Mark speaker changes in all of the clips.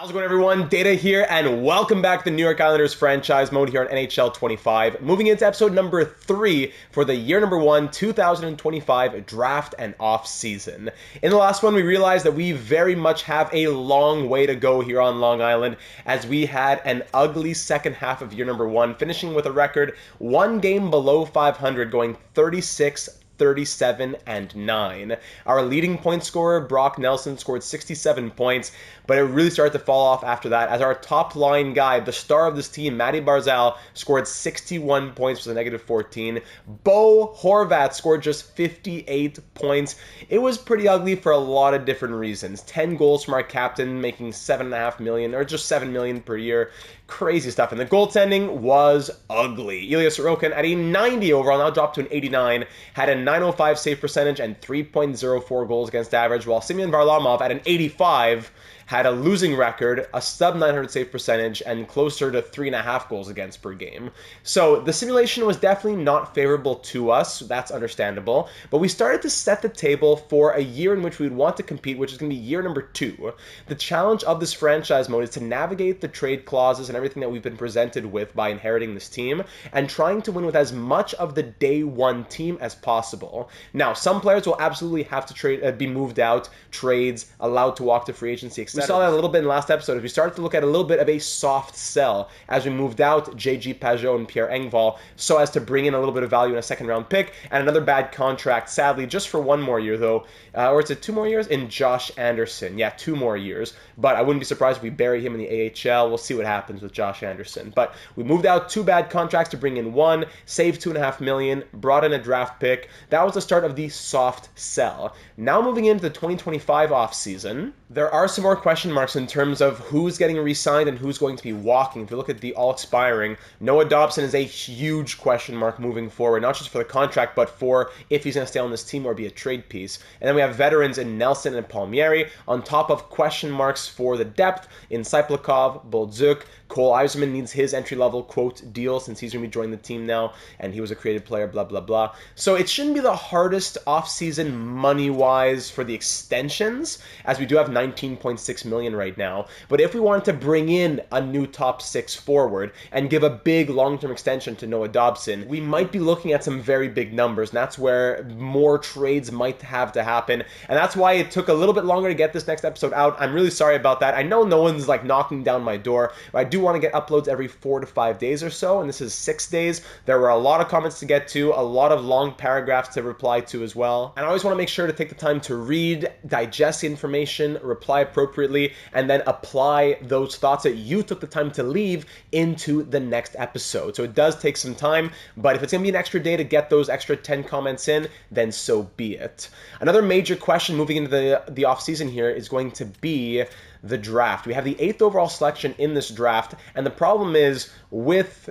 Speaker 1: How's it going, everyone? Data here, and welcome back to the New York Islanders franchise mode here on NHL 25. Moving into episode number 3 for the year number 1, 2025 draft and off season. In the last one, we realized that we very much have a long way to go here on Long Island, as we had an ugly second half of year number 1, finishing with a record 1 game below 500, going 37-9. Our leading point scorer, Brock Nelson, scored 67 points, but it really started to fall off after that, as our top line guy, the star of this team, Matty Barzal, scored 61 points with a negative 14. Bo Horvat scored just 58 points. It was pretty ugly for a lot of different reasons. 10 goals from our captain, making $7.5 million, or just $7 million per year. Crazy stuff. And the goaltending was ugly. Ilya Sorokin at a 90 overall, now dropped to an 89, had a 905 save percentage and 3.04 goals against average, while Semyon Varlamov at an 85 had a losing record, a sub 900 save percentage, and closer to 3.5 goals against per game. So the simulation was definitely not favorable to us. That's understandable. But we started to set the table for a year in which we would want to compete, which is going to be year number 2. The challenge of this franchise mode is to navigate the trade clauses and everything that we've been presented with by inheriting this team, and trying to win with as much of the day one team as possible. Now, some players will absolutely have to be moved out, trades, allowed to walk to free agency, etc. We saw that a little bit in the last episode as we started to look at a little bit of a soft sell as we moved out J.G. Pajot and Pierre Engvall so as to bring in a little bit of value in a second round pick, and another bad contract, sadly, just for 1 more year though, or is it 2 more years? In Josh Anderson. Yeah, 2 more years. But I wouldn't be surprised if we bury him in the AHL. We'll see what happens with Josh Anderson. But we moved out 2 bad contracts to bring in 1, saved $2.5 million, brought in a draft pick. That was the start of the soft sell. Now moving into the 2025 offseason, there are some more question marks in terms of who's getting re-signed and who's going to be walking. If you look at the all expiring, Noah Dobson is a huge question mark moving forward, not just for the contract, but for if he's going to stay on this team or be a trade piece. And then we have veterans in Nelson and Palmieri, on top of question marks for the depth in Saiplikov, Boldzuk. Cole Eiserman needs his entry-level, quote, deal since he's going to be joining the team now, and he was a creative player, blah, blah, blah. So it shouldn't be the hardest offseason money-wise for the extensions, as we do have $19.6 million right now. But if we wanted to bring in a new top 6 forward and give a big long-term extension to Noah Dobson, we might be looking at some very big numbers, and that's where more trades might have to happen. And that's why it took a little bit longer to get this next episode out. I'm really sorry about that. I know no one's like knocking down my door, but I do want to get uploads every 4 to 5 days or so, and this is 6 days. There were a lot of comments to get to, a lot of long paragraphs to reply to as well, and I always want to make sure to take the time to read, digest the information, reply appropriately, and then apply those thoughts that you took the time to leave into the next episode. So it does take some time, but if it's going to be an extra day to get those extra 10 comments in, then so be it. Another major question moving into the offseason here is going to be the draft. We have the 8th overall selection in this draft, and the problem is with,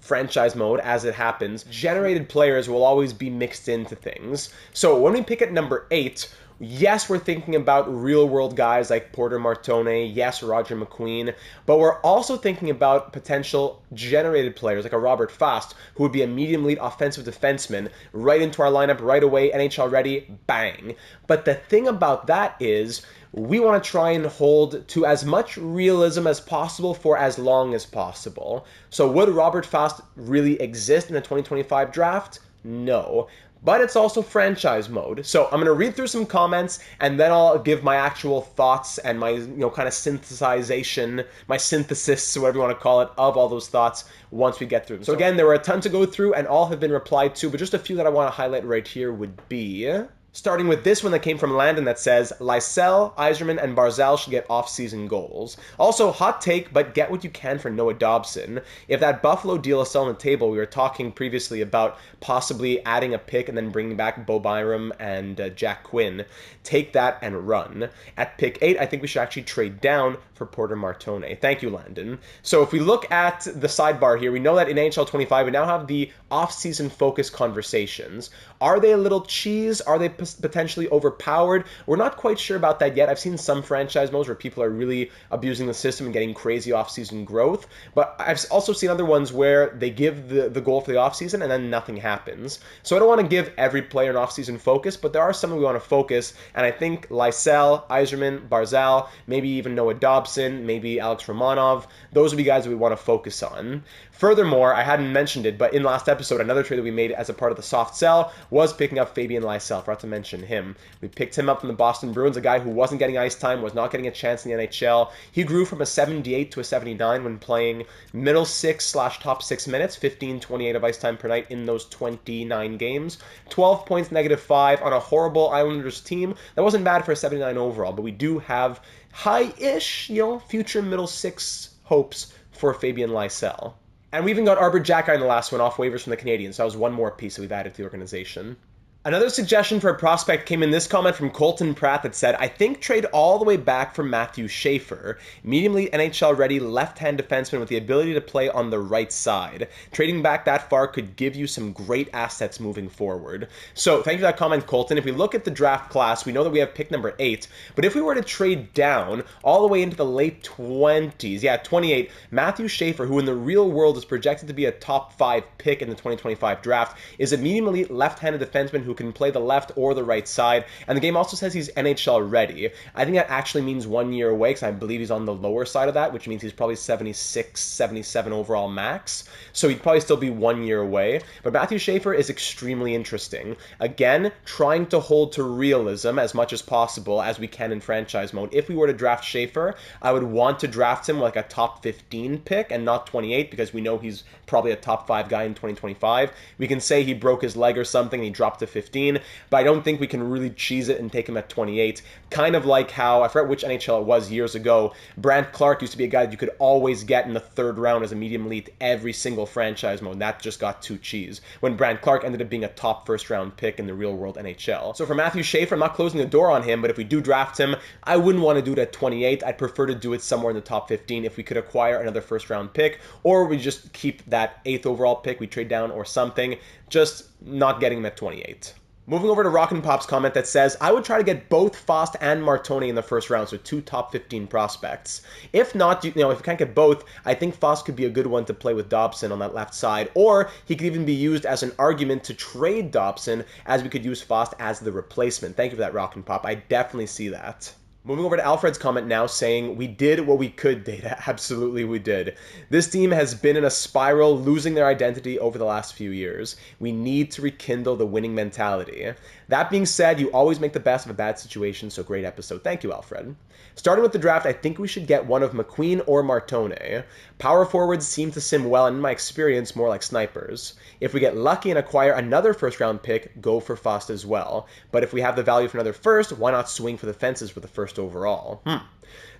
Speaker 1: franchise mode, as it happens, generated players will always be mixed into things. So when we pick at number 8, yes, we're thinking about real-world guys like Porter Martone, yes, Roger McQueen, but we're also thinking about potential generated players like a Robert Fast, who would be a medium lead offensive defenseman, right into our lineup right away, NHL ready, bang. But the thing about that is, we want to try and hold to as much realism as possible for as long as possible. So would Robert Fast really exist in the 2025 draft? No. But it's also franchise mode. So I'm going to read through some comments, and then I'll give my actual thoughts and my, kind of synthesization, my synthesis, whatever you want to call it, of all those thoughts once we get through them. So again, there were a ton to go through, and all have been replied to, but just a few that I want to highlight right here would be, starting with this one that came from Landon that says, Lysell, Eiserman, and Barzal should get off-season goals. Also, hot take, but get what you can for Noah Dobson. If that Buffalo deal is still on the table, we were talking previously about possibly adding a pick and then bringing back Bo Byram and Jack Quinn. Take that and run. At pick 8, I think we should actually trade down for Porter Martone. Thank you, Landon. So if we look at the sidebar here, we know that in NHL 25, we now have the off-season focus conversations. Are they a little cheese? Are they potentially overpowered? We're not quite sure about that yet. I've seen some franchise modes where people are really abusing the system and getting crazy off-season growth, but I've also seen other ones where they give the goal for the off-season and then nothing happens. So I don't want to give every player an off-season focus, but there are some we want to focus, and I think Lysell, Yzerman, Barzal, maybe even Noah Dobson, maybe Alex Romanov, those would be guys that we want to focus on. Furthermore, I hadn't mentioned it, but in last episode, another trade that we made as a part of the soft sell was picking up Fabian Lysell. Forgot to mention him. We picked him up from the Boston Bruins, a guy who wasn't getting ice time, was not getting a chance in the NHL. He grew from a 78 to a 79 when playing middle six / top 6 minutes, 15-28 of ice time per night in those 29 games. 12 points, -5 on a horrible Islanders team. That wasn't bad for a 79 overall, but we do have high-ish, future middle six hopes for Fabian Lysell. And we even got Arbor Jacki in the last one off waivers from the Canadiens, so that was one more piece that we've added to the organization. Another suggestion for a prospect came in this comment from Colton Pratt that said, I think trade all the way back from Matthew Schaefer, mediumly NHL-ready left-hand defenseman with the ability to play on the right side. Trading back that far could give you some great assets moving forward. So thank you for that comment, Colton. If we look at the draft class, we know that we have pick number 8, but if we were to trade down all the way into the late 20s, 28, Matthew Schaefer, who in the real world is projected to be a top 5 pick in the 2025 draft, is a medium-elite left-handed defenseman who can play the left or the right side, and the game also says he's NHL ready. I think that actually means 1 year away, because I believe he's on the lower side of that, which means he's probably 76, 77 overall max, so he'd probably still be 1 year away. But Matthew Schaefer is extremely interesting. Again, trying to hold to realism as much as possible as we can in franchise mode. If we were to draft Schaefer, I would want to draft him like a top 15 pick and not 28, because we know he's probably a top 5 guy in 2025. We can say he broke his leg or something and he dropped to 15, but I don't think we can really cheese it and take him at 28. Kind of like how, I forget which NHL it was years ago, Brandt Clark used to be a guy that you could always get in the 3rd round as a medium elite every single franchise mode, and that just got too cheese, when Brandt Clark ended up being a top 1st round pick in the real world NHL. So for Matthew Schaefer, I'm not closing the door on him, but if we do draft him, I wouldn't want to do it at 28. I'd prefer to do it somewhere in the top 15 if we could acquire another 1st round pick, or we just keep that 8th overall pick, we trade down or something, just not getting him at 28. Moving over to Rockin' Pop's comment that says, I would try to get both Fost and Martone in the 1st round, so 2 top 15 prospects. If not, if you can't get both, I think Fost could be a good one to play with Dobson on that left side, or he could even be used as an argument to trade Dobson, as we could use Fost as the replacement. Thank you for that, Rockin' Pop. I definitely see that. Moving over to Alfred's comment now saying, we did what we could, Data. Absolutely we did. This team has been in a spiral, losing their identity over the last few years. We need to rekindle the winning mentality. That being said, you always make the best of a bad situation, so great episode. Thank you, Alfred. Starting with the draft, I think we should get one of McQueen or Martone. Power forwards seem to sim well, and in my experience, more like snipers. If we get lucky and acquire another 1st round pick, go for Fost as well. But if we have the value for another 1st, why not swing for the fences with the 1st overall?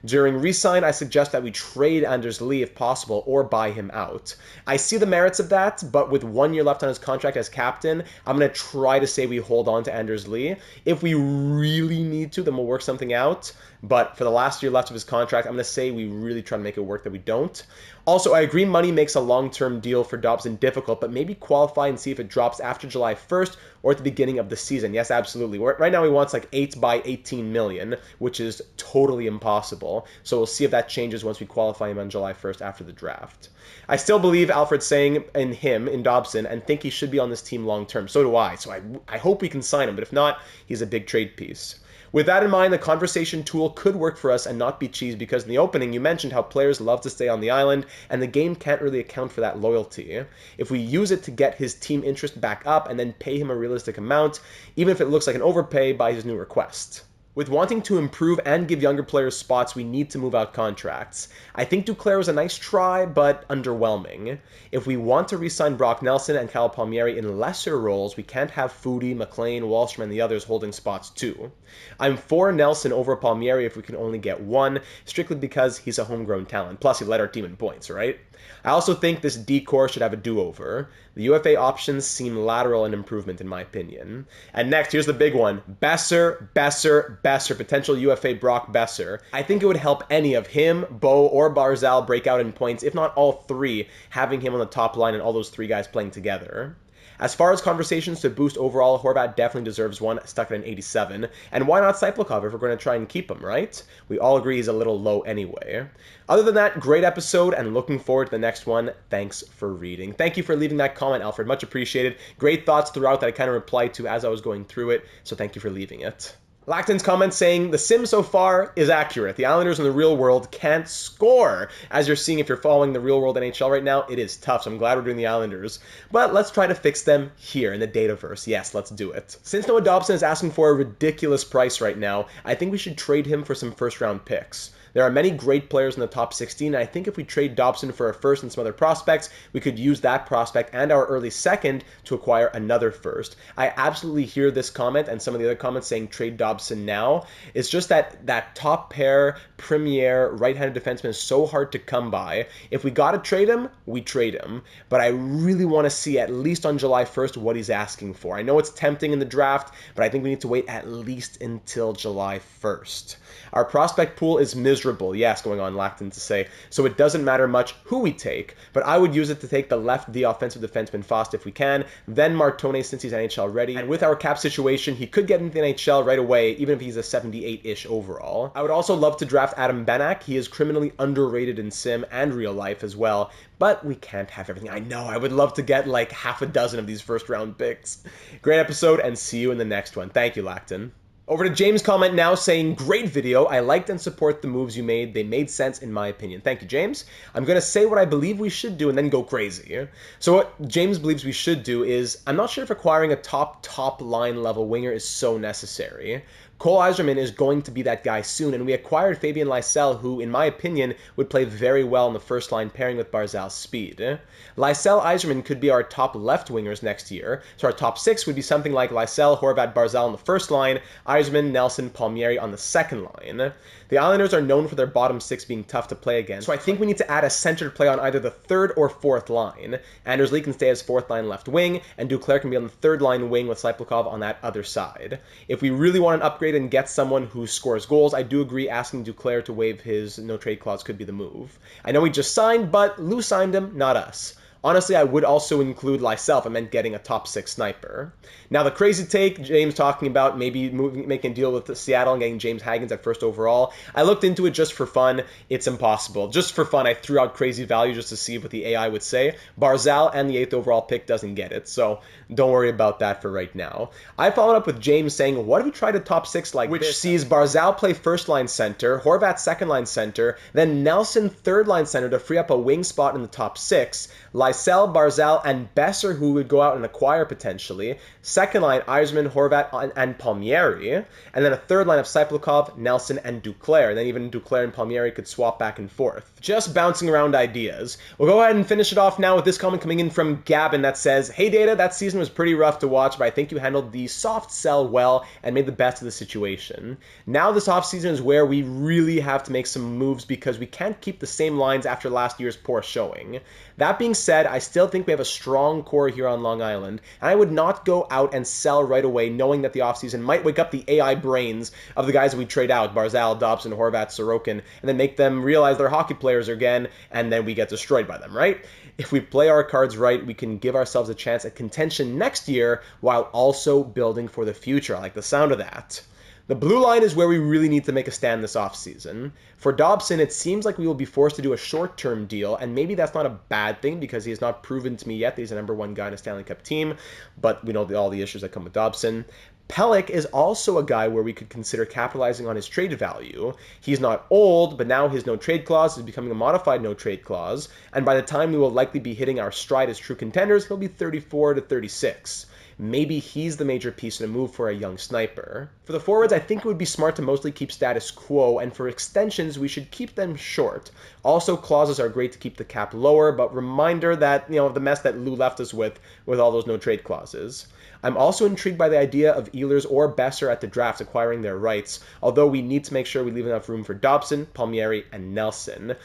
Speaker 1: During re-sign, I suggest that we trade Anders Lee if possible, or buy him out. I see the merits of that, but with 1 year left on his contract as captain, I'm going to try to say we hold on to Anders Lee. If we really need to, then we'll work something out. But for the last year left of his contract, I'm going to say we really try to make it work that we don't. Also, I agree money makes a long-term deal for Dobson difficult, but maybe qualify and see if it drops after July 1st or at the beginning of the season. Yes, absolutely. Right now he wants like 8 by 18 million, which is totally impossible. So we'll see if that changes once we qualify him on July 1st after the draft. I still believe Alfred's saying in Dobson, and think he should be on this team long-term. So do I. So I hope we can sign him, but if not, he's a big trade piece. With that in mind, the conversation tool could work for us and not be cheese, because in the opening you mentioned how players love to stay on the island and the game can't really account for that loyalty. If we use it to get his team interest back up and then pay him a realistic amount, even if it looks like an overpay by his new request. With wanting to improve and give younger players spots, we need to move out contracts. I think Duclair was a nice try, but underwhelming. If we want to re-sign Brock Nelson and Kyle Palmieri in lesser roles, we can't have Foodie, McLean, Wallstrom, and the others holding spots too. I'm for Nelson over Palmieri if we can only get one, strictly because he's a homegrown talent. Plus, he led our team in points, right? I also think this D-core should have a do-over. The UFA options seem lateral in improvement in my opinion. And next, here's the big one. Besser, potential UFA Brock Besser. I think it would help any of him, Bo, or Barzal break out in points, if not all 3, having him on the top line and all those 3 guys playing together. As far as conversations to boost overall, Horvat definitely deserves one, stuck at an 87. And why not Cyplakov if we're going to try and keep him, right? We all agree he's a little low anyway. Other than that, great episode and looking forward to the next one. Thanks for reading. Thank you for leaving that comment, Alfred. Much appreciated. Great thoughts throughout that I kind of replied to as I was going through it, so thank you for leaving it. Lacton's comment saying, the sim so far is accurate. The Islanders in the real world can't score. As you're seeing, if you're following the real world NHL right now, it is tough, so I'm glad we're doing the Islanders. But let's try to fix them here in the Dataverse. Yes, let's do it. Since Noah Dobson is asking for a ridiculous price right now, I think we should trade him for some first-round picks. There are many great players in the top 16, and I think if we trade Dobson for a first and some other prospects, we could use that prospect and our early second to acquire another first. I absolutely hear this comment and some of the other comments saying trade Dobson now. It's just that top pair, premier, right-handed defenseman is so hard to come by. If we got to trade him, we trade him. But I really want to see, at least on July 1st, what he's asking for. I know it's tempting in the draft, but I think we need to wait at least until July 1st. Our prospect pool is miserable, yes, going on Lacton to say, so it doesn't matter much who we take, but I would use it to take the offensive defenseman fast if we can, then Martone since he's NHL ready, and with our cap situation, he could get into the NHL right away, even if he's a 78-ish overall. I would also love to draft Adam Benak. He is criminally underrated in sim and real life as well, but we can't have everything. I know, I would love to get like half a dozen of these first round picks. Great episode, and see you in the next one. Thank you, Lacton. Over to James' comment now saying, great video. I liked and support the moves you made. They made sense in my opinion. Thank you, James. I'm going to say what I believe we should do and then go crazy. So what James believes we should do is, I'm not sure if acquiring a top line level winger is so necessary. Cole Yzerman is going to be that guy soon, and we acquired Fabian Lysell, who, in my opinion, would play very well in the first line pairing with Barzal's speed. Lysell, Yzerman could be our top left wingers next year, so our top six would be something like Lysell, Horvat, Barzal on the first line, Yzerman, Nelson, Palmieri on the second line. The Islanders are known for their bottom six being tough to play against, so I think we need to add a center to play on either the third or fourth line. Anders Lee can stay as fourth line left wing, and Duclair can be on the third line wing with Cyplakov on that other side. If we really want an upgrade and get someone who scores goals, I do agree asking Duclair to waive his no-trade clause could be the move. I know he just signed, but Lou signed him, not us. Honestly, I would also include Lysell if I meant getting a top six sniper. Now, the crazy take, James talking about maybe making a deal with Seattle and getting James Haggins at first overall. I looked into it just for fun. It's impossible. Just for fun, I threw out crazy value just to see what the AI would say. Barzal and the 8th overall pick doesn't get it, so don't worry about that for right now. I followed up with James saying, what if we tried a top six like which sees Barzal play first line center, Horvat second line center, then Nelson third line center to free up a wing spot in the top six, Lysell, Barzal, and Besser, who would go out and acquire potentially. Second line, Yzerman, Horvat, and Palmieri. And then a third line of Cyplakov, Nelson, and Duclair. And then even Duclair and Palmieri could swap back and forth. Just bouncing around ideas. We'll go ahead and finish it off now with this comment coming in from Gavin that says, hey Data, that season was pretty rough to watch, but I think you handled the soft sell well and made the best of the situation. Now this offseason is where we really have to make some moves because we can't keep the same lines after last year's poor showing. That being said, I still think we have a strong core here on Long Island, and I would not go out and sell right away knowing that the offseason might wake up the AI brains of the guys that we trade out, Barzal, Dobson, Horvat, Sorokin, and then make them realize they're hockey players again, and then we get destroyed by them, right? If we play our cards right, we can give ourselves a chance at contention next year while also building for the future. I like the sound of that. The blue line is where we really need to make a stand this offseason. For Dobson, it seems like we will be forced to do a short-term deal, and maybe that's not a bad thing because he has not proven to me yet that he's a number one guy in a Stanley Cup team, but we know all the issues that come with Dobson. Pelech is also a guy where we could consider capitalizing on his trade value. He's not old, but now his no-trade clause is becoming a modified no-trade clause, and by the time we will likely be hitting our stride as true contenders, he'll be 34 to 36. Maybe he's the major piece in a move for a young sniper. For the forwards, I think it would be smart to mostly keep status quo, and for extensions, we should keep them short. Also, clauses are great to keep the cap lower, but reminder that, the mess that Lou left us with all those no-trade clauses. I'm also intrigued by the idea of Ehlers or Besser at the draft acquiring their rights, although we need to make sure we leave enough room for Dobson, Palmieri, and Nelson.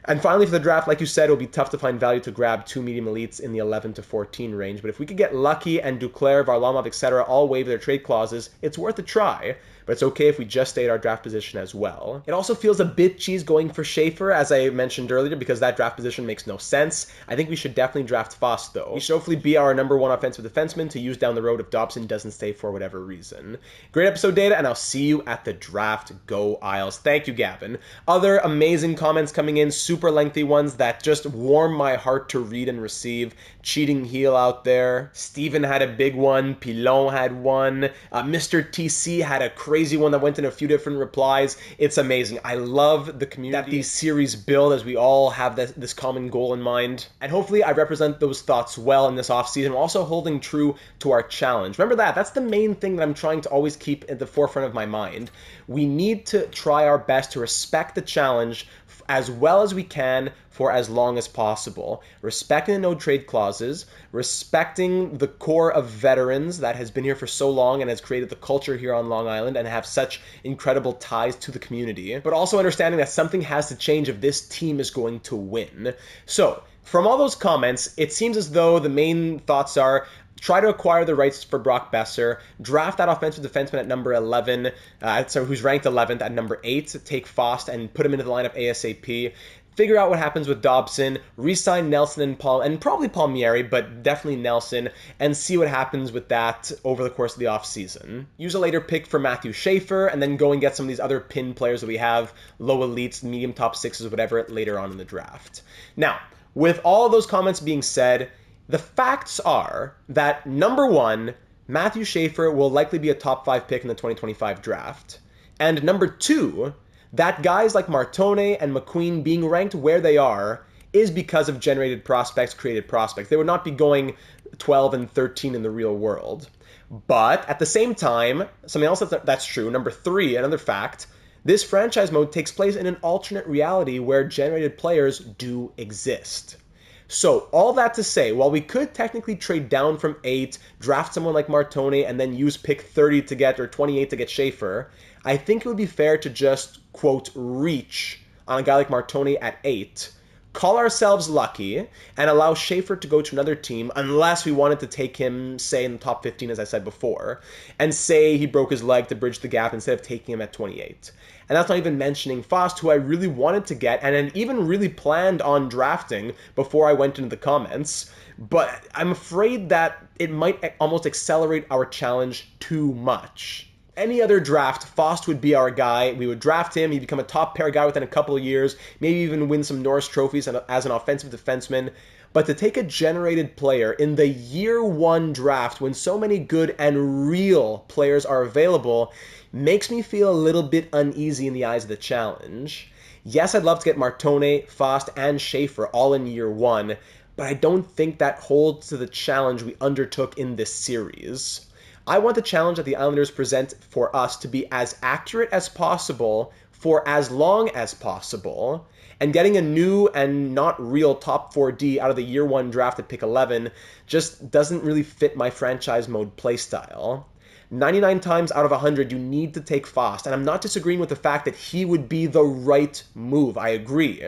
Speaker 1: And finally, for the draft, like you said, it'll be tough to find value to grab two medium elites in the 11 to 14 range. But if we could get lucky and Duclair, Varlamov, etc. all waive their trade clauses, it's worth a try. but it's okay if we just stay at our draft position as well. It also feels a bit cheese going for Schaefer, as I mentioned earlier, because that draft position makes no sense. I think we should definitely draft Foss, though. He should hopefully be our number 1 offensive defenseman to use down the road if Dobson doesn't stay for whatever reason. Great episode, Data, and I'll see you at the draft. Go Isles. Thank you, Gavin. Other amazing comments coming in, super lengthy ones that just warm my heart to read and receive. Cheating heel out there. Steven had a big one. Pilon had one. Mr. TC had a crazy one that went in a few different replies. It's amazing. I love the community that these series build as we all have this common goal in mind. And hopefully I represent those thoughts well in this offseason. We're also holding true to our challenge. Remember that. That's the main thing that I'm trying to always keep at the forefront of my mind. We need to try our best to respect the challenge as well as we can for as long as possible. Respecting the no trade clauses, respecting the core of veterans that has been here for so long and has created the culture here on Long Island and have such incredible ties to the community, but also understanding that something has to change if this team is going to win. So, from all those comments, it seems as though the main thoughts are try to acquire the rights for Brock Besser, draft that offensive defenseman at number 11, who's ranked 11th at number 8, take Fost and put him into the lineup ASAP, figure out what happens with Dobson, re-sign Nelson and probably Palmieri, but definitely Nelson, and see what happens with that over the course of the offseason. Use a later pick for Matthew Schaefer, and then go and get some of these other pin players that we have, low elites, medium top 6s, whatever, later on in the draft. Now, with all of those comments being said, the facts are that, number 1, Matthew Schaefer will likely be a top 5 pick in the 2025 draft. And number 2, that guys like Martone and McQueen being ranked where they are is because of generated prospects, created prospects. They would not be going 12 and 13 in the real world. But at the same time, something else that's true, number 3, another fact, this franchise mode takes place in an alternate reality where generated players do exist. So, all that to say, while we could technically trade down from 8, draft someone like Martone, and then use pick 30 to get, or 28 to get Schaefer, I think it would be fair to just, quote, reach on a guy like Martone at 8, call ourselves lucky, and allow Schaefer to go to another team, unless we wanted to take him, say, in the top 15, as I said before, and say he broke his leg to bridge the gap instead of taking him at 28. And that's not even mentioning Fost, who I really wanted to get and had even really planned on drafting before I went into the comments. But I'm afraid that it might almost accelerate our challenge too much. Any other draft, Fost would be our guy. We would draft him. He'd become a top pair guy within a couple of years, maybe even win some Norris trophies as an offensive defenseman. But to take a generated player in the year 1 draft when so many good and real players are available makes me feel a little bit uneasy in the eyes of the challenge. Yes, I'd love to get Martone, Fost, and Schaefer all in year 1, but I don't think that holds to the challenge we undertook in this series. I want the challenge that the Islanders present for us to be as accurate as possible for as long as possible, and getting a new and not real top 4D out of the year 1 draft at pick 11 just doesn't really fit my franchise mode playstyle. 99 times out of 100, you need to take Fost, and I'm not disagreeing with the fact that he would be the right move, I agree,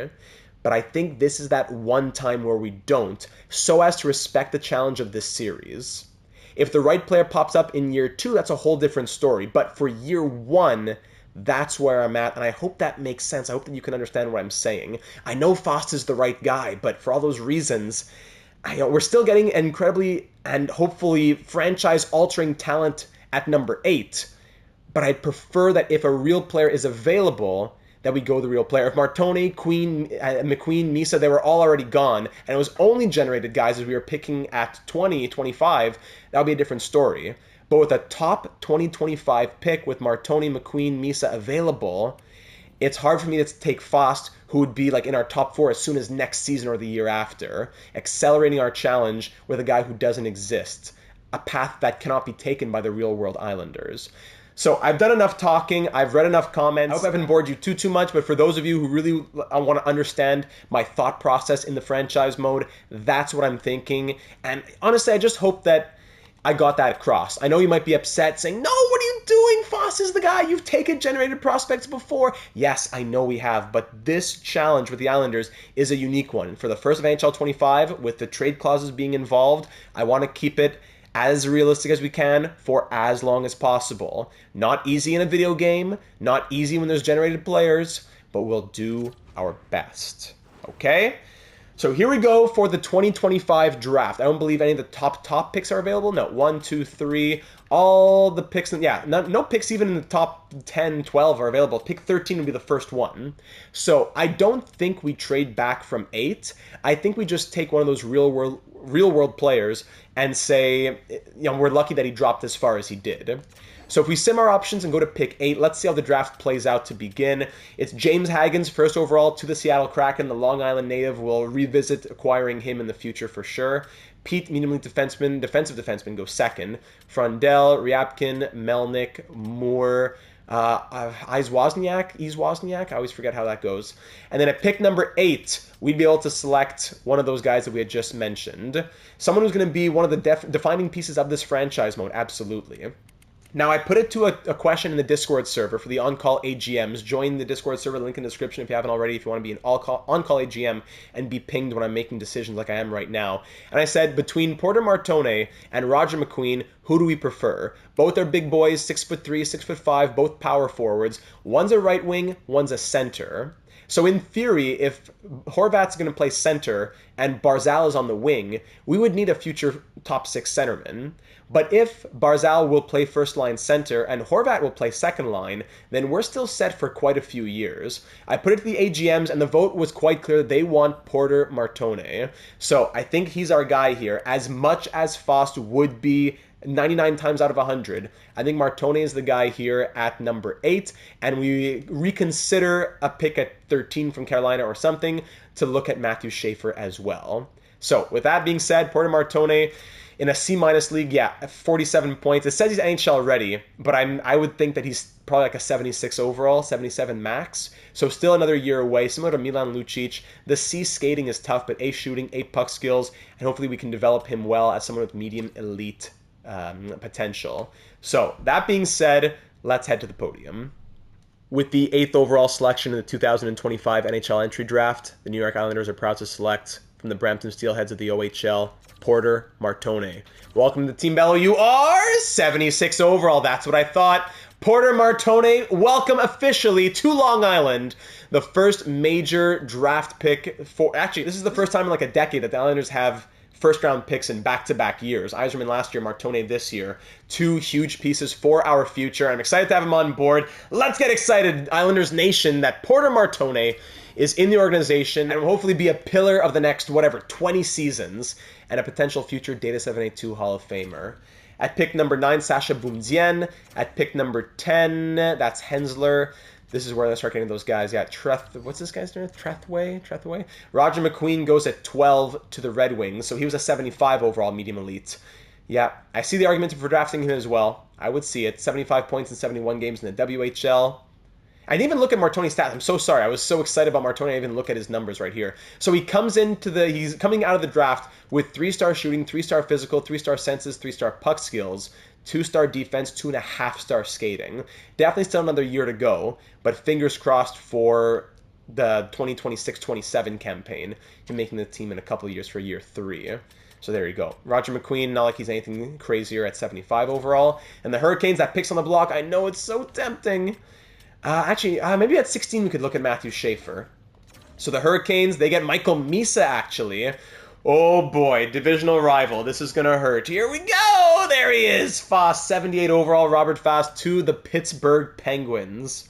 Speaker 1: but I think this is that one time where we don't, so as to respect the challenge of this series. If the right player pops up in year 2, that's a whole different story, but for year 1, that's where I'm at, and I hope that makes sense. I hope that you can understand what I'm saying. I know Fost is the right guy, but for all those reasons, we're still getting incredibly and hopefully franchise-altering talent at number 8, but I'd prefer that if a real player is available, that we go the real player. If Martone, McQueen, Misa, they were all already gone, and it was only generated guys as we were picking at 20, 25, that would be a different story. But with a top 2025 pick with Martone, McQueen, Misa available, it's hard for me to take Fost, who would be like in our top 4 as soon as next season or the year after, accelerating our challenge with a guy who doesn't exist, a path that cannot be taken by the real-world Islanders. So I've done enough talking. I've read enough comments. I hope I haven't bored you too much, but for those of you who really want to understand my thought process in the franchise mode, that's what I'm thinking. And honestly, I just hope that I got that across. I know you might be upset saying, no, what are you doing? Foss is the guy. You've taken generated prospects before. Yes, I know we have, but this challenge with the Islanders is a unique one. For the first of NHL 25, with the trade clauses being involved, I want to keep it as realistic as we can for as long as possible. Not easy in a video game, not easy when there's generated players, but we'll do our best. Okay? So here we go for the 2025 draft. I don't believe any of the top picks are available. No, 1, 2, 3. All the picks, no picks even in the top 10, 12 are available. Pick 13 would be the first one. So I don't think we trade back from 8. I think we just take one of those real world players and say, we're lucky that he dropped as far as he did. So if we sim our options and go to pick 8, let's see how the draft plays out to begin. It's James Hagens, first overall to the Seattle Kraken. The Long Island native. Will revisit acquiring him in the future for sure. Pete, medium-league defensive defenseman, goes second. Frondell, Ryabkin, Melnick, Moore, Wozniak. I always forget how that goes. And then at pick number 8, we'd be able to select one of those guys that we had just mentioned. Someone who's going to be one of the defining pieces of this franchise mode, absolutely. Now, I put it to a question in the Discord server for the on-call AGMs. Join the Discord server, link in the description if you haven't already, if you want to be an on-call AGM and be pinged when I'm making decisions like I am right now. And I said, between Porter Martone and Roger McQueen, who do we prefer? Both are big boys, 6'3", 6'5", both power forwards. One's a right wing, one's a center. So in theory, if Horvat's going to play center and Barzal is on the wing, we would need a future top 6 centerman. But if Barzal will play first line center and Horvat will play second line, then we're still set for quite a few years. I put it to the AGMs and the vote was quite clear. They want Porter Martone. So I think he's our guy here. As much as Fost would be 99 times out of 100, I think Martone is the guy here at number 8, and we reconsider a pick at 13 from Carolina or something to look at Matthew Schaefer as well. So with that being said, Porter Martone in a C- league, 47 points. It says he's NHL ready, but I would think that he's probably like a 76 overall, 77 max. So still another year away, similar to Milan Lucic. The C skating is tough, but A shooting, A puck skills, and hopefully we can develop him well as someone with medium elite potential. So that being said, let's head to the podium. With the 8th overall selection in the 2025 NHL entry draft, the New York Islanders are proud to select from the Brampton Steelheads of the OHL, Porter Martone. Welcome to the Team Bello. You are 76 overall. That's what I thought. Porter Martone, welcome officially to Long Island. The first major draft pick for... Actually, this is the first time in like a decade that the Islanders have first-round picks in back-to-back years. Yzerman last year, Martone this year. 2 huge pieces for our future. I'm excited to have him on board. Let's get excited, Islanders Nation, that Porter Martone is in the organization and will hopefully be a pillar of the next, 20 seasons and a potential future Data 782 Hall of Famer. At pick number 9, Sasha Boumedienne. At pick number 10, that's Hensler. This is where I start getting those guys. Yeah, what's this guy's name? Trethewey? Roger McQueen goes at 12 to the Red Wings, so he was a 75 overall medium elite. Yeah, I see the argument for drafting him as well. I would see it. 75 points in 71 games in the WHL. I didn't even look at Martone's stats. I'm so sorry. I was so excited about Martone. I didn't even look at his numbers right here. So he's coming out of the draft with 3-star shooting, 3-star physical, 3-star senses, 3-star puck skills, 2-star defense, 2.5-star skating. Definitely still another year to go, but fingers crossed for the 2026-27 campaign and making the team in a couple of years for year 3. So there you go. Roger McQueen, not like he's anything crazier at 75 overall. And the Hurricanes, that picks on the block. I know it's so tempting. Maybe at 16 we could look at Matthew Schaefer. So the Hurricanes, they get Michael Misa, actually. Oh boy, divisional rival. This is going to hurt. Here we go. There he is. Fost, 78 overall. Robert Fost to the Pittsburgh Penguins.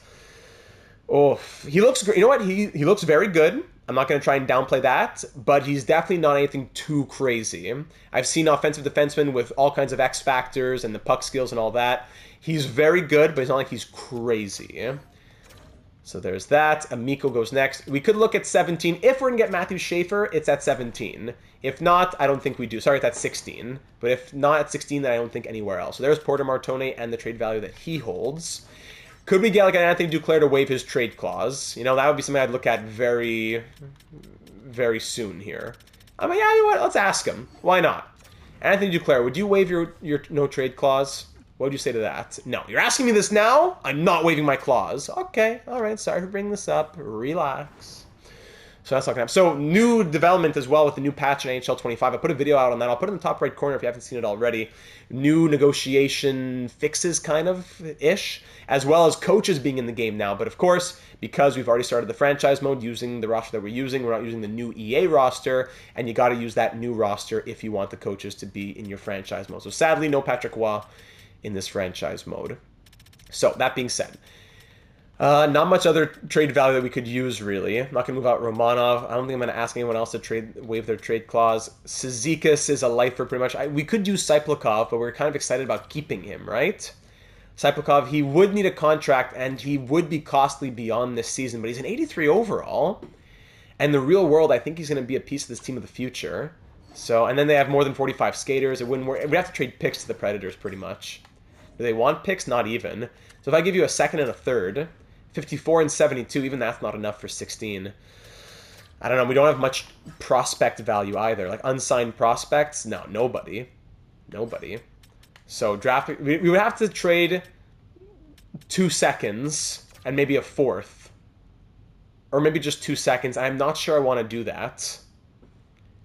Speaker 1: Oh, he looks great. You know what? He looks very good. I'm not going to try and downplay that, but he's definitely not anything too crazy. I've seen offensive defensemen with all kinds of X factors and the puck skills and all that. He's very good, but it's not like he's crazy. So there's that. Amico goes next. We could look at 17. If we're going to get Matthew Schaefer, it's at 17. If not, I don't think we do. Sorry, it's at 16. But if not at 16, then I don't think anywhere else. So there's Porter Martone and the trade value that he holds. Could we get like an Anthony Duclair to waive his trade clause? You know, that would be something I'd look at very, very soon here. I mean, yeah, you know what? Let's ask him. Why not? Anthony Duclair, would you waive your no trade clause? What would you say to that? No. You're asking me this now? I'm not waiving my clause. Okay. All right. Sorry for bringing this up. Relax. So that's not gonna happen. So new development as well with the new patch in NHL 25. I put a video out on that. I'll put it in the top right corner if you haven't seen it already. New negotiation fixes kind of ish, as well as coaches being in the game now. But of course, because we've already started the franchise mode using the roster that we're not using the new EA roster, and you got to use that new roster if you want the coaches to be in your franchise mode. So sadly, no Patrick Roy in this franchise mode. So that being said, not much other trade value that we could use, really. I'm not going to move out Romanov. I don't think I'm going to ask anyone else to waive their trade clause. Cizikas is a lifer, pretty much. We could use Cyplakov, but we're kind of excited about keeping him, right? Cyplakov, he would need a contract, and he would be costly beyond this season, but he's an 83 overall. And in the real world, I think he's going to be a piece of this team of the future. So, and then they have more than 45 skaters. It wouldn't work. We'd have to trade picks to the Predators, pretty much. Do they want picks? Not even. So if I give you a second and a third, 54 and 72, even that's not enough for 16. I don't know. We don't have much prospect value either. Like unsigned prospects? No, nobody. Nobody. So draft. We would have to trade 2 seconds and maybe a fourth. Or maybe just 2 seconds. I'm not sure I want to do that.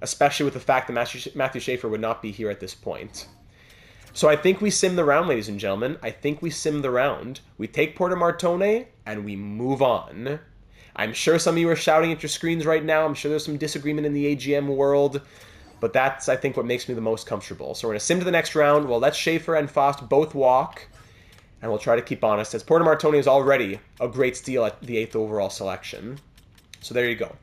Speaker 1: Especially with the fact that Matthew Schaefer would not be here at this point. So I think we sim the round, ladies and gentlemen. I think we sim the round. We take Porter Martone, and we move on. I'm sure some of you are shouting at your screens right now. I'm sure there's some disagreement in the AGM world. But that's, I think, what makes me the most comfortable. So we're going to sim to the next round. We'll let Schaefer and Fost both walk. And we'll try to keep honest, as Porter Martone is already a great steal at the 8th overall selection. So there you go.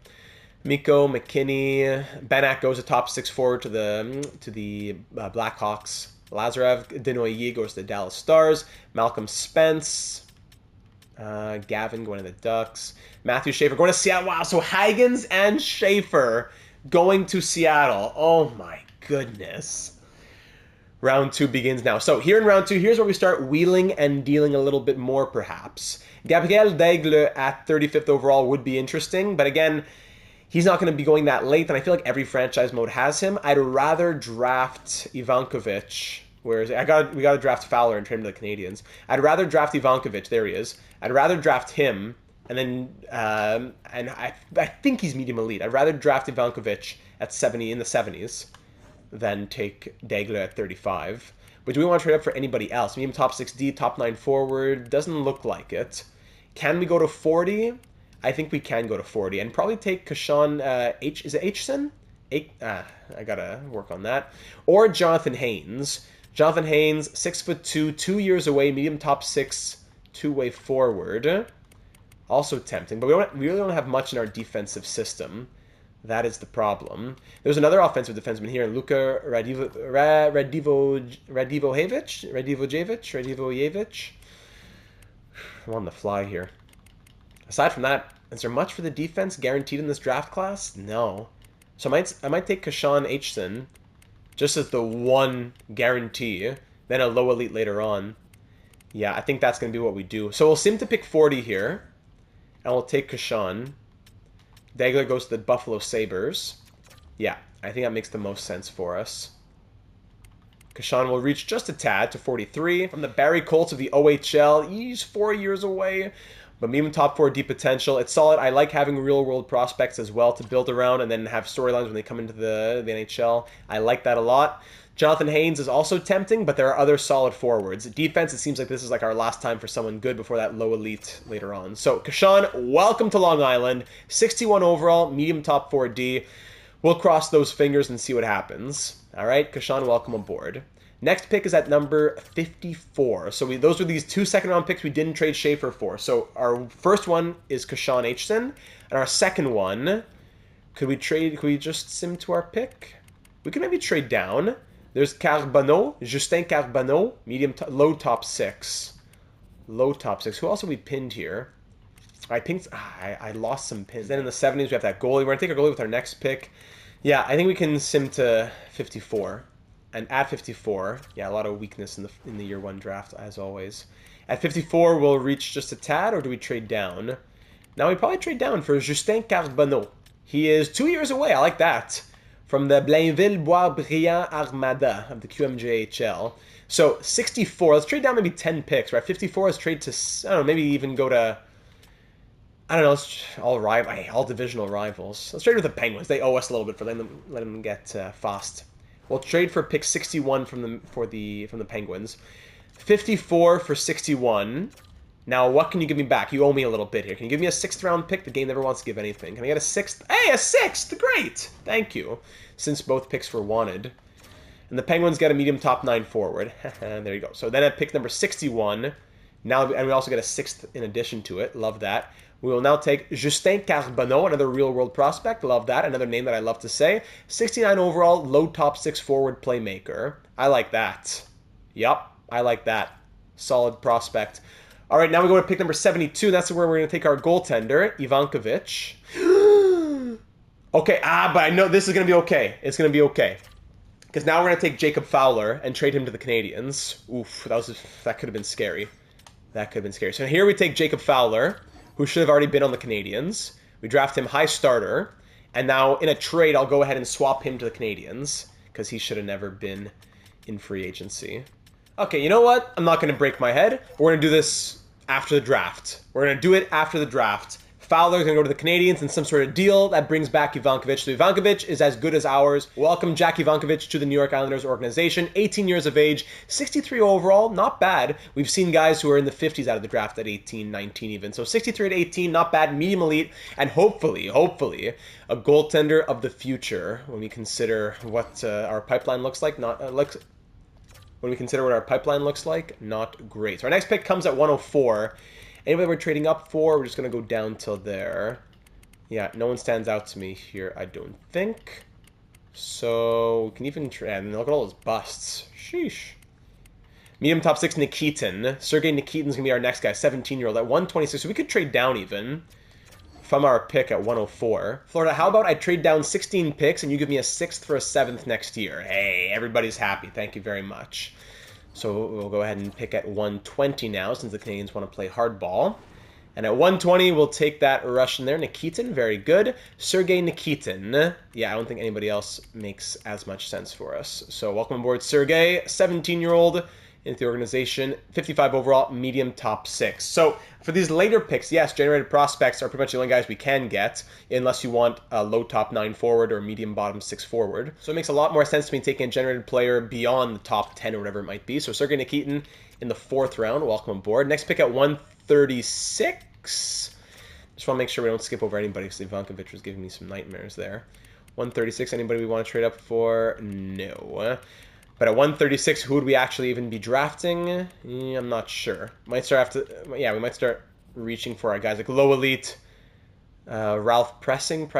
Speaker 1: Mikko, McKinney, Benak goes a top 6 forward to the Blackhawks. Lazarev, Denoye goes to the Dallas Stars. Malcolm Spence. Gavin going to the Ducks. Matthew Schaefer going to Seattle. Wow, so Huygens and Schaefer going to Seattle. Oh my goodness. Round 2 begins now. So here in round 2, here's where we start wheeling and dealing a little bit more, perhaps. Gabriel Daigle at 35th overall would be interesting, but again, he's not going to be going that late, and I feel like every franchise mode has him. I'd rather draft Ivankovic. Whereas we got to draft Fowler and trade him to the Canadians. I'd rather draft Ivankovic. There he is. I'd rather draft him, and then and I think he's medium elite. I'd rather draft Ivankovic at 70 in the 70s than take Daigle at 35. But do we want to trade up for anybody else? Medium top 6D, top 9 forward. Doesn't look like it. Can we go to 40? I think we can go to 40 and probably take Kashan is it Hson? I gotta work on that. Or Jonathan Haynes. Jonathan Haynes, 6'2", 2 years away, medium top 6, two-way forward. Also tempting, but we really don't have much in our defensive system. That is the problem. There's another offensive defenseman here, Luka Radivojevic. I'm on the fly here. Aside from that, is there much for the defense guaranteed in this draft class? No. So I might take Kashan Hson just as the one guarantee, then a low elite later on. Yeah, I think that's going to be what we do. So we'll sim to pick 40 here, and we'll take Kashan. Daigle goes to the Buffalo Sabres. Yeah, I think that makes the most sense for us. Kashan will reach just a tad to 43. From the Barrie Colts of the OHL, he's 4 years away. But even top 4 deep potential, it's solid. I like having real-world prospects as well to build around and then have storylines when they come into the NHL. I like that a lot. Jonathan Haynes is also tempting, but there are other solid forwards. Defense, it seems like this is like our last time for someone good before that low elite later on. So, Kashan, welcome to Long Island. 61 overall, medium top 4D. We'll cross those fingers and see what happens. All right, Kashan, welcome aboard. Next pick is at number 54. So those were these 2 second-round picks we didn't trade Schaefer for. So our first one is Kashan Hson, and our second one, could we just sim to our pick? We could maybe trade down. There's Justin Carbonneau, low top 6. Low top 6. Who else have we pinned here? I lost some pins. Then in the 70s, we have that goalie. We're going to take our goalie with our next pick. Yeah, I think we can sim to 54. And at 54, yeah, a lot of weakness in the year 1 draft, as always. At 54, we'll reach just a tad, or do we trade down? Now, we probably trade down for Justin Carbonneau. He is 2 years away. I like that. From the Blainville-Boisbriand Armada of the QMJHL. So, 64. Let's trade down maybe 10 picks, right? 54, let's trade to, I don't know, maybe even go to I don't know. It's all divisional rivals. Let's trade with the Penguins. They owe us a little bit for letting them get fast. We'll trade for pick 61 from the Penguins. 54 for 61. Now, what can you give me back? You owe me a little bit here. Can you give me a 6th round pick? The game never wants to give anything. Can I get a 6th? Hey, a 6th! Great! Thank you. Since both picks were wanted. And the Penguins get a medium top 9 forward. There you go. So then at pick number 61, now, and we also get a 6th in addition to it. Love that. We will now take Justin Carbonneau, another real-world prospect. Love that. Another name that I love to say. 69 overall, low top 6 forward playmaker. I like that. Yup, I like that. Solid prospect. All right, now we go to pick number 72. That's where we're going to take our goaltender, Ivankovic. Okay, but I know this is going to be okay. It's going to be okay. Because now we're going to take Jacob Fowler and trade him to the Canadiens. Oof, that could have been scary. That could have been scary. So here we take Jacob Fowler, who should have already been on the Canadiens. We draft him high starter. And now in a trade, I'll go ahead and swap him to the Canadiens. Because he should have never been in free agency. Okay, you know what? I'm not going to break my head. We're going to do this after the draft. We're going to do it after the draft. Fowler's going to go to the Canadiens in some sort of deal that brings back Ivankovic. So Ivankovic is as good as ours. Welcome Jack Ivankovic to the New York Islanders organization. 18 years of age, 63 overall, not bad. We've seen guys who are in the 50s out of the draft at 18, 19 even. So 63 to 18, not bad, medium elite, and hopefully, a goaltender of the future when we consider what our pipeline looks like. When we consider what our pipeline looks like, not great. So our next pick comes at 104. Anybody we're trading up for, we're just going to go down till there. Yeah, no one stands out to me here, I don't think. So, we can even trade. And look at all those busts. Sheesh. Medium top 6, Nikitin. Sergei Nikitin's going to be our next guy, 17-year-old at 126. So we could trade down even from our pick at 104. Florida, how about I trade down 16 picks and you give me a 6th for a 7th next year? Hey, everybody's happy. Thank you very much. So we'll go ahead and pick at 120 now, since the Canadiens want to play hardball. And at 120, we'll take that Russian there. Nikitin, very good. Sergei Nikitin. Yeah, I don't think anybody else makes as much sense for us. So welcome aboard, Sergei. 17-year-old into the organization. 55 overall, medium top 6. So for these later picks, yes, generated prospects are pretty much the only guys we can get, unless you want a low top 9 forward or medium bottom 6 forward. So it makes a lot more sense to me taking a generated player beyond the top 10 or whatever it might be. So Sergei Nikitin in the 4th round, welcome aboard. Next pick at 136. Just want to make sure we don't skip over anybody because Ivankovic was giving me some nightmares there. 136, anybody we want to trade up for? No. But at 136, who would we actually even be drafting? I'm not sure. We might start reaching for our guys like low elite, Ralph pricing at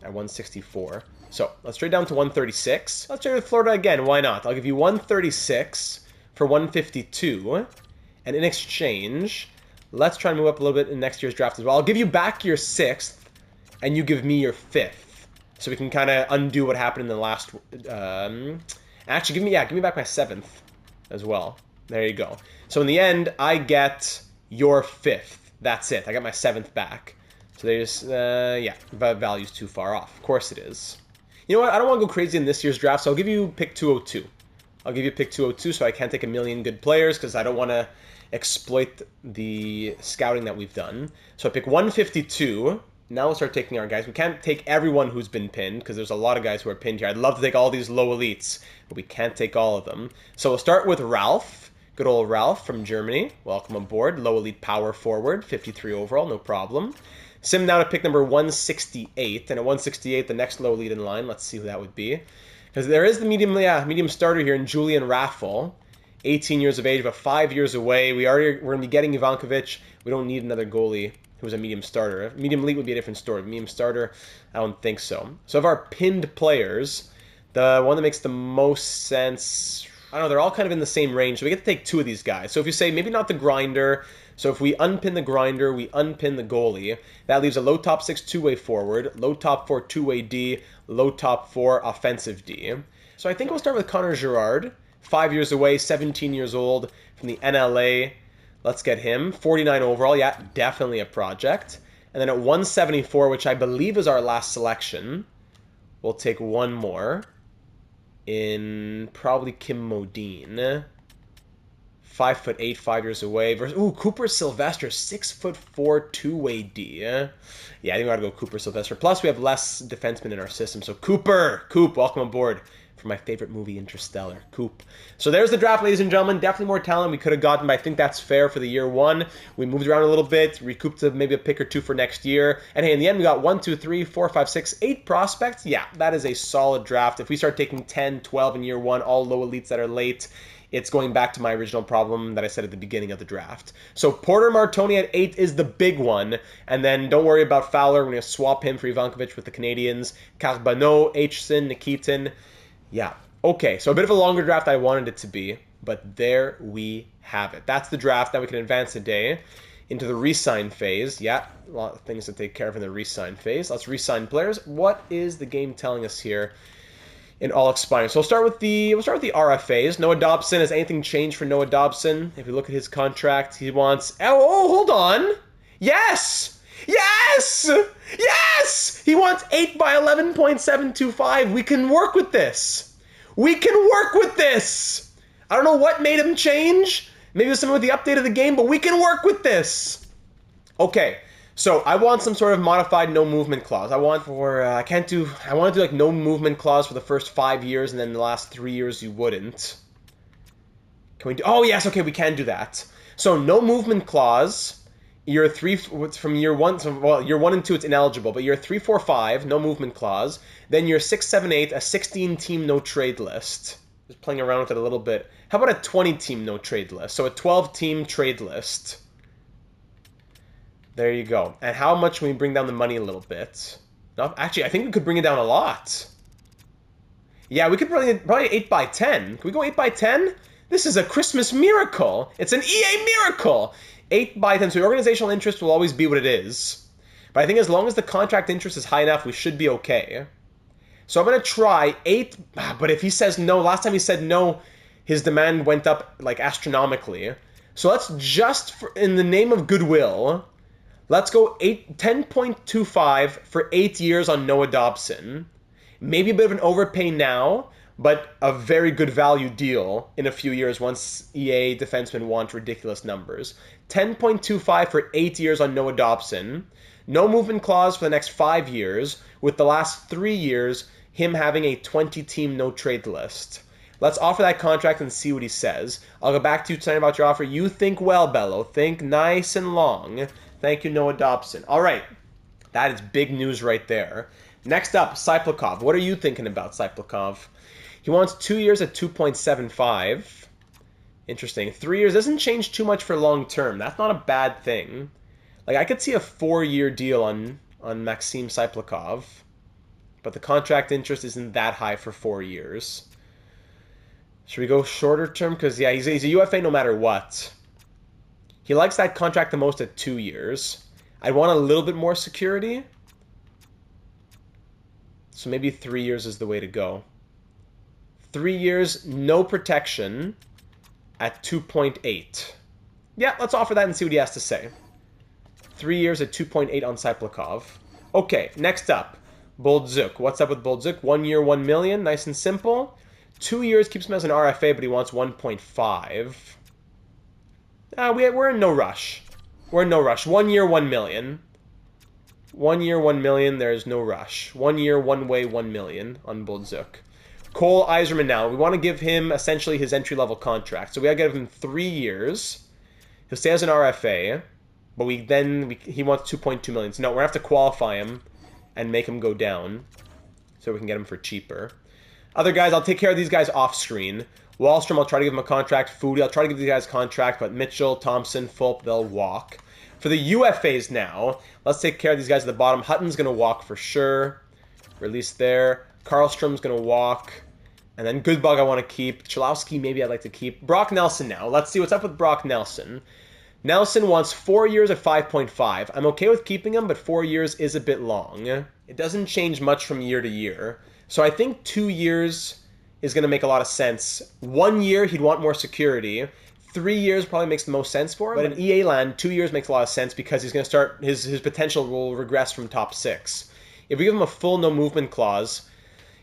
Speaker 1: 164. So let's trade down to 136. Let's trade with Florida again. Why not? I'll give you 136 for 152, and in exchange, let's try and move up a little bit in next year's draft as well. I'll give you back your 6th, and you give me your 5th. So we can kind of undo what happened in the last... actually, give me back my 7th as well. There you go. So in the end, I get your 5th. That's it. I got my 7th back. So there's, the value's too far off. Of course it is. You know what? I don't want to go crazy in this year's draft, so I'll give you pick 202. I'll give you pick 202 so I can't take a million good players because I don't want to exploit the scouting that we've done. So I pick 152... Now we'll start taking our guys. We can't take everyone who's been pinned because there's a lot of guys who are pinned here. I'd love to take all these low elites, but we can't take all of them. So we'll start with Ralph. Good old Ralph from Germany. Welcome aboard. Low elite power forward. 53 overall, no problem. Sim now to pick number 168. And at 168, the next low elite in line. Let's see who that would be. Because there is the medium starter here in Julian Raffel. 18 years of age, but 5 years away. We're going to be getting Ivankovic. We don't need another goalie who's a medium starter. Medium elite would be a different story. Medium starter, I don't think so. So of our pinned players, the one that makes the most sense, I don't know, they're all kind of in the same range. So we get to take 2 of these guys. So if you say maybe not the grinder, so if we unpin the grinder, we unpin the goalie, that leaves a low top 6 two-way forward, low top 4 two-way D, low top 4 offensive D. So I think we'll start with Connor Girard, 5 years away, 17 years old, from the NLA. Let's get him. 49 overall. Yeah, definitely a project. And then at 174, which I believe is our last selection, we'll take one more in probably Kim Modine. 5'8", 5 years away. Versus, ooh, Cooper Sylvester, 6'4", two-way D. Yeah, I think we gotta go Cooper Sylvester. Plus, we have less defensemen in our system. So Coop, welcome aboard for my favorite movie, Interstellar. Coop. So there's the draft, ladies and gentlemen. Definitely more talent we could have gotten, but I think that's fair for the year one. We moved around a little bit, recouped maybe a pick or two for next year. And hey, in the end, we got 1, 2, 3, 4, 5, 6, 8 prospects. Yeah, that is a solid draft. If we start taking 10, 12 in year one, all low elites that are late, it's going back to my original problem that I said at the beginning of the draft. So Porter Martoni at 8 is the big one. And then don't worry about Fowler. We're going to swap him for Ivankovic with the Canadians. Carbonneau, Aitchison, Nikitin. Yeah. Okay, so a bit of a longer draft than I wanted it to be, but there we have it. That's the draft. Now we can advance a day into the re-sign phase. Yeah, a lot of things to take care of in the re-sign phase. Let's re-sign players. What is the game telling us here in all expiring? So we'll start with the RFAs. Noah Dobson. Has anything changed for Noah Dobson? If you look at his contract, he wants... Oh, hold on. Yes! Yes! Yes! He wants 8 by 11.725. We can work with this. We can work with this. I don't know what made him change. Maybe it was something with the update of the game, but we can work with this. Okay, so I want some sort of modified no movement clause. I want to do like no movement clause for the first 5 years, and then the last 3 years you wouldn't. Can we do? Oh yes, okay, we can do that. So no movement clause. Year 3 from year 1, so, well, year 1 and 2 it's ineligible, but year 3, 4, 5, no movement clause. Then year 6, 7, 8, a 16-team no trade list. Just playing around with it a little bit. How about a 20-team no trade list? So a 12-team trade list. There you go. And how much can we bring down the money a little bit? No, actually, I think we could bring it down a lot. Yeah, we could probably 8 by 10. Can we go 8 by 10? This is a Christmas miracle. It's an EA miracle. 8 by 10, so the organizational interest will always be what it is. But I think as long as the contract interest is high enough, we should be okay. So I'm going to try 8, but if he says no, last time he said no, his demand went up like astronomically. So let's just, in the name of goodwill, let's go 10.25 for 8 years on Noah Dobson. Maybe a bit of an overpay now, but a very good value deal in a few years once EA defensemen want ridiculous numbers. 10.25 for 8 years on Noah Dobson. No movement clause for the next 5 years, with the last 3 years him having a 20-team no-trade list. Let's offer that contract and see what he says. I'll go back to you tonight about your offer. You think well, Bello. Think nice and long. Thank you, Noah Dobson. All right. That is big news right there. Next up, Cyplikov. What are you thinking about Cyplikov? He wants 2 years at 2.75. Interesting. 3 years doesn't change too much for long term. That's not a bad thing. Like, I could see a 4-year deal on Maxim Cyplikov, but the contract interest isn't that high for 4 years. Should we go shorter term? Because, yeah, he's a UFA no matter what. He likes that contract the most at 2 years. I want a little bit more security. So maybe 3 years is the way to go. 3 years, no protection at 2.8. Yeah, let's offer that and see what he has to say. 3 years at 2.8 on Cyplikov. Okay, next up, Boldzuk. What's up with Boldzuk? 1 year, 1 million, nice and simple. 2 years keeps him as an RFA, but he wants 1.5. We're in no rush. We're in no rush. 1 year, 1 million. 1 year, 1 million, there's no rush. 1 year, 1 way, 1 million on Boldzuk. Cole Eiserman now. We want to give him essentially his entry-level contract. So we got to give him 3 years. He'll stay as an RFA, but he wants 2.2 million. So no, we're going to have to qualify him and make him go down so we can get him for cheaper. Other guys, I'll take care of these guys off-screen. Wallstrom, I'll try to give him a contract. Foodie, I'll try to give these guys a contract, but Mitchell, Thompson, Fulp, they'll walk. For the UFAs now, let's take care of these guys at the bottom. Hutton's going to walk for sure. Release there. Karlstrom's going to walk. And then Goodbug I want to keep. Chalowski maybe I'd like to keep. Brock Nelson now. Let's see what's up with Brock Nelson. Nelson wants 4 years at 5.5. I'm okay with keeping him, but 4 years is a bit long. It doesn't change much from year to year. So I think 2 years is going to make a lot of sense. 1 year, he'd want more security. 3 years probably makes the most sense for him. But in EA land, 2 years makes a lot of sense because he's going to start, his potential will regress from top 6. If we give him a full no movement clause,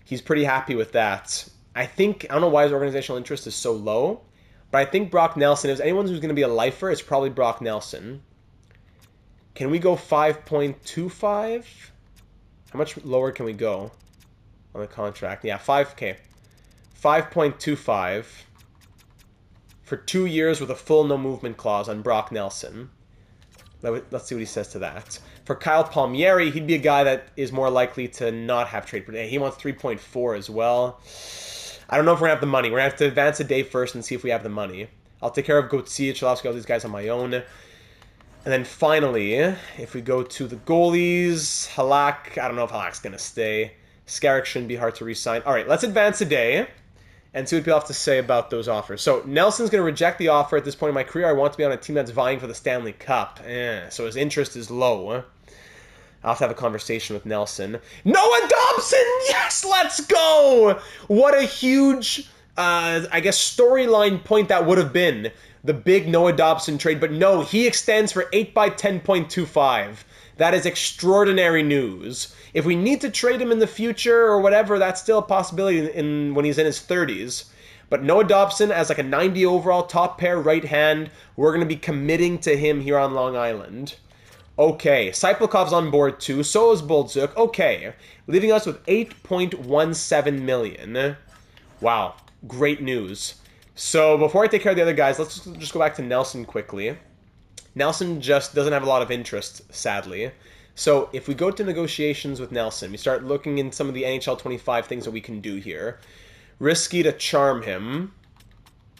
Speaker 1: he's pretty happy with that. I don't know why his organizational interest is so low, But I think Brock Nelson, if there's anyone who's going to be a lifer, it's probably Brock Nelson. Can we go 5.25? How much lower can we go on the contract? Yeah, 5K. 5.25 for 2 years with a full no movement clause on Brock Nelson. Let's see what he says to that. For Kyle Palmieri, he'd be a guy that is more likely to not have trade per day. He wants 3.4 as well. I don't know if we're going to have the money. We're going to have to advance a day first and see if we have the money. I'll take care of Gauthier, Chalowski, all these guys on my own. And then finally, if we go to the goalies, Halak, I don't know if Halak's going to stay. Skarek shouldn't be hard to re-sign. All right, let's advance a day and see what people have to say about those offers. So Nelson's going to reject the offer at this point in my career. I want to be on a team that's vying for the Stanley Cup. So his interest is low. I'll have to have a conversation with Nelson. Noah Dobson! Yes, let's go! What a huge, I guess, storyline point that would have been. The big Noah Dobson trade. But no, he extends for 8 by 10.25. That is extraordinary news. If we need to trade him in the future or whatever, that's still a possibility when he's in his 30s. But Noah Dobson as like a 90 overall top pair right hand, we're going to be committing to him here on Long Island. Okay, Siplekov's on board too, so is Boldzuk. Okay, leaving us with 8.17 million. Wow, great news. So before I take care of the other guys, let's just go back to Nelson quickly. Nelson just doesn't have a lot of interest, sadly. So if we go to negotiations with Nelson, we start looking in some of the NHL 25 things that we can do here. Risky to charm him,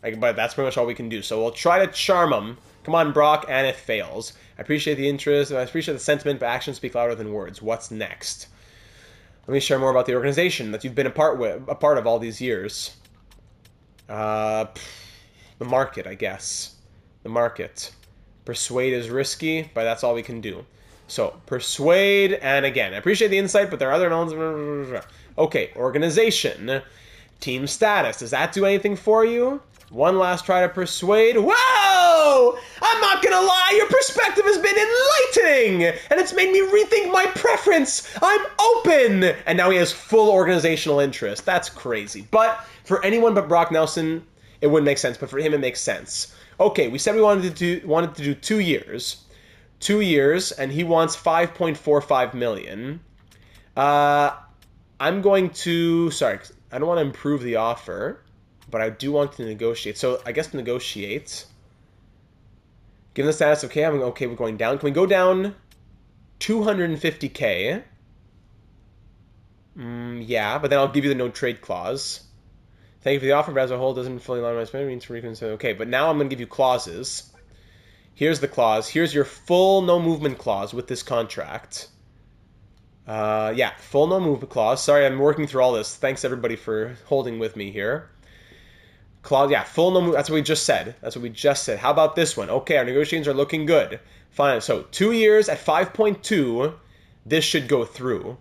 Speaker 1: but that's pretty much all we can do. So we'll try to charm him. Come on, Brock, and it fails. I appreciate the interest, I appreciate the sentiment, but actions speak louder than words. What's next? Let me share more about the organization that you've been a part of all these years. The market, I guess. The market. Persuade is risky, but that's all we can do. So, persuade, and again, I appreciate the insight, but there are other knowns. Okay, organization. Team status. Does that do anything for you? One last try to persuade. Whoa! I'm not gonna lie, your perspective has been enlightening! And it's made me rethink my preference! I'm open! And now he has full organizational interest. That's crazy. But for anyone but Brock Nelson, it wouldn't make sense, but for him it makes sense. Okay, we said we wanted to do 2 years. 2 years, and he wants 5.45 million. I'm going to... Sorry, I don't want to improve the offer, but I do want to negotiate. So I guess negotiate. Given the status, okay, I'm okay with going down. Can we go down 250K? Yeah, but then I'll give you the no trade clause. Thank you for the offer, but as a whole, doesn't fully align with my spending. Means to reconsider. Okay, but now I'm going to give you clauses. Here's the clause. Here's your full no movement clause with this contract. Yeah, full no movement clause. Sorry, I'm working through all this. Thanks everybody for holding with me here. Clause, yeah, full no movement. That's what we just said. That's what we just said. How about this one? Okay, our negotiations are looking good. Fine. So 2 years at 5.2. This should go through.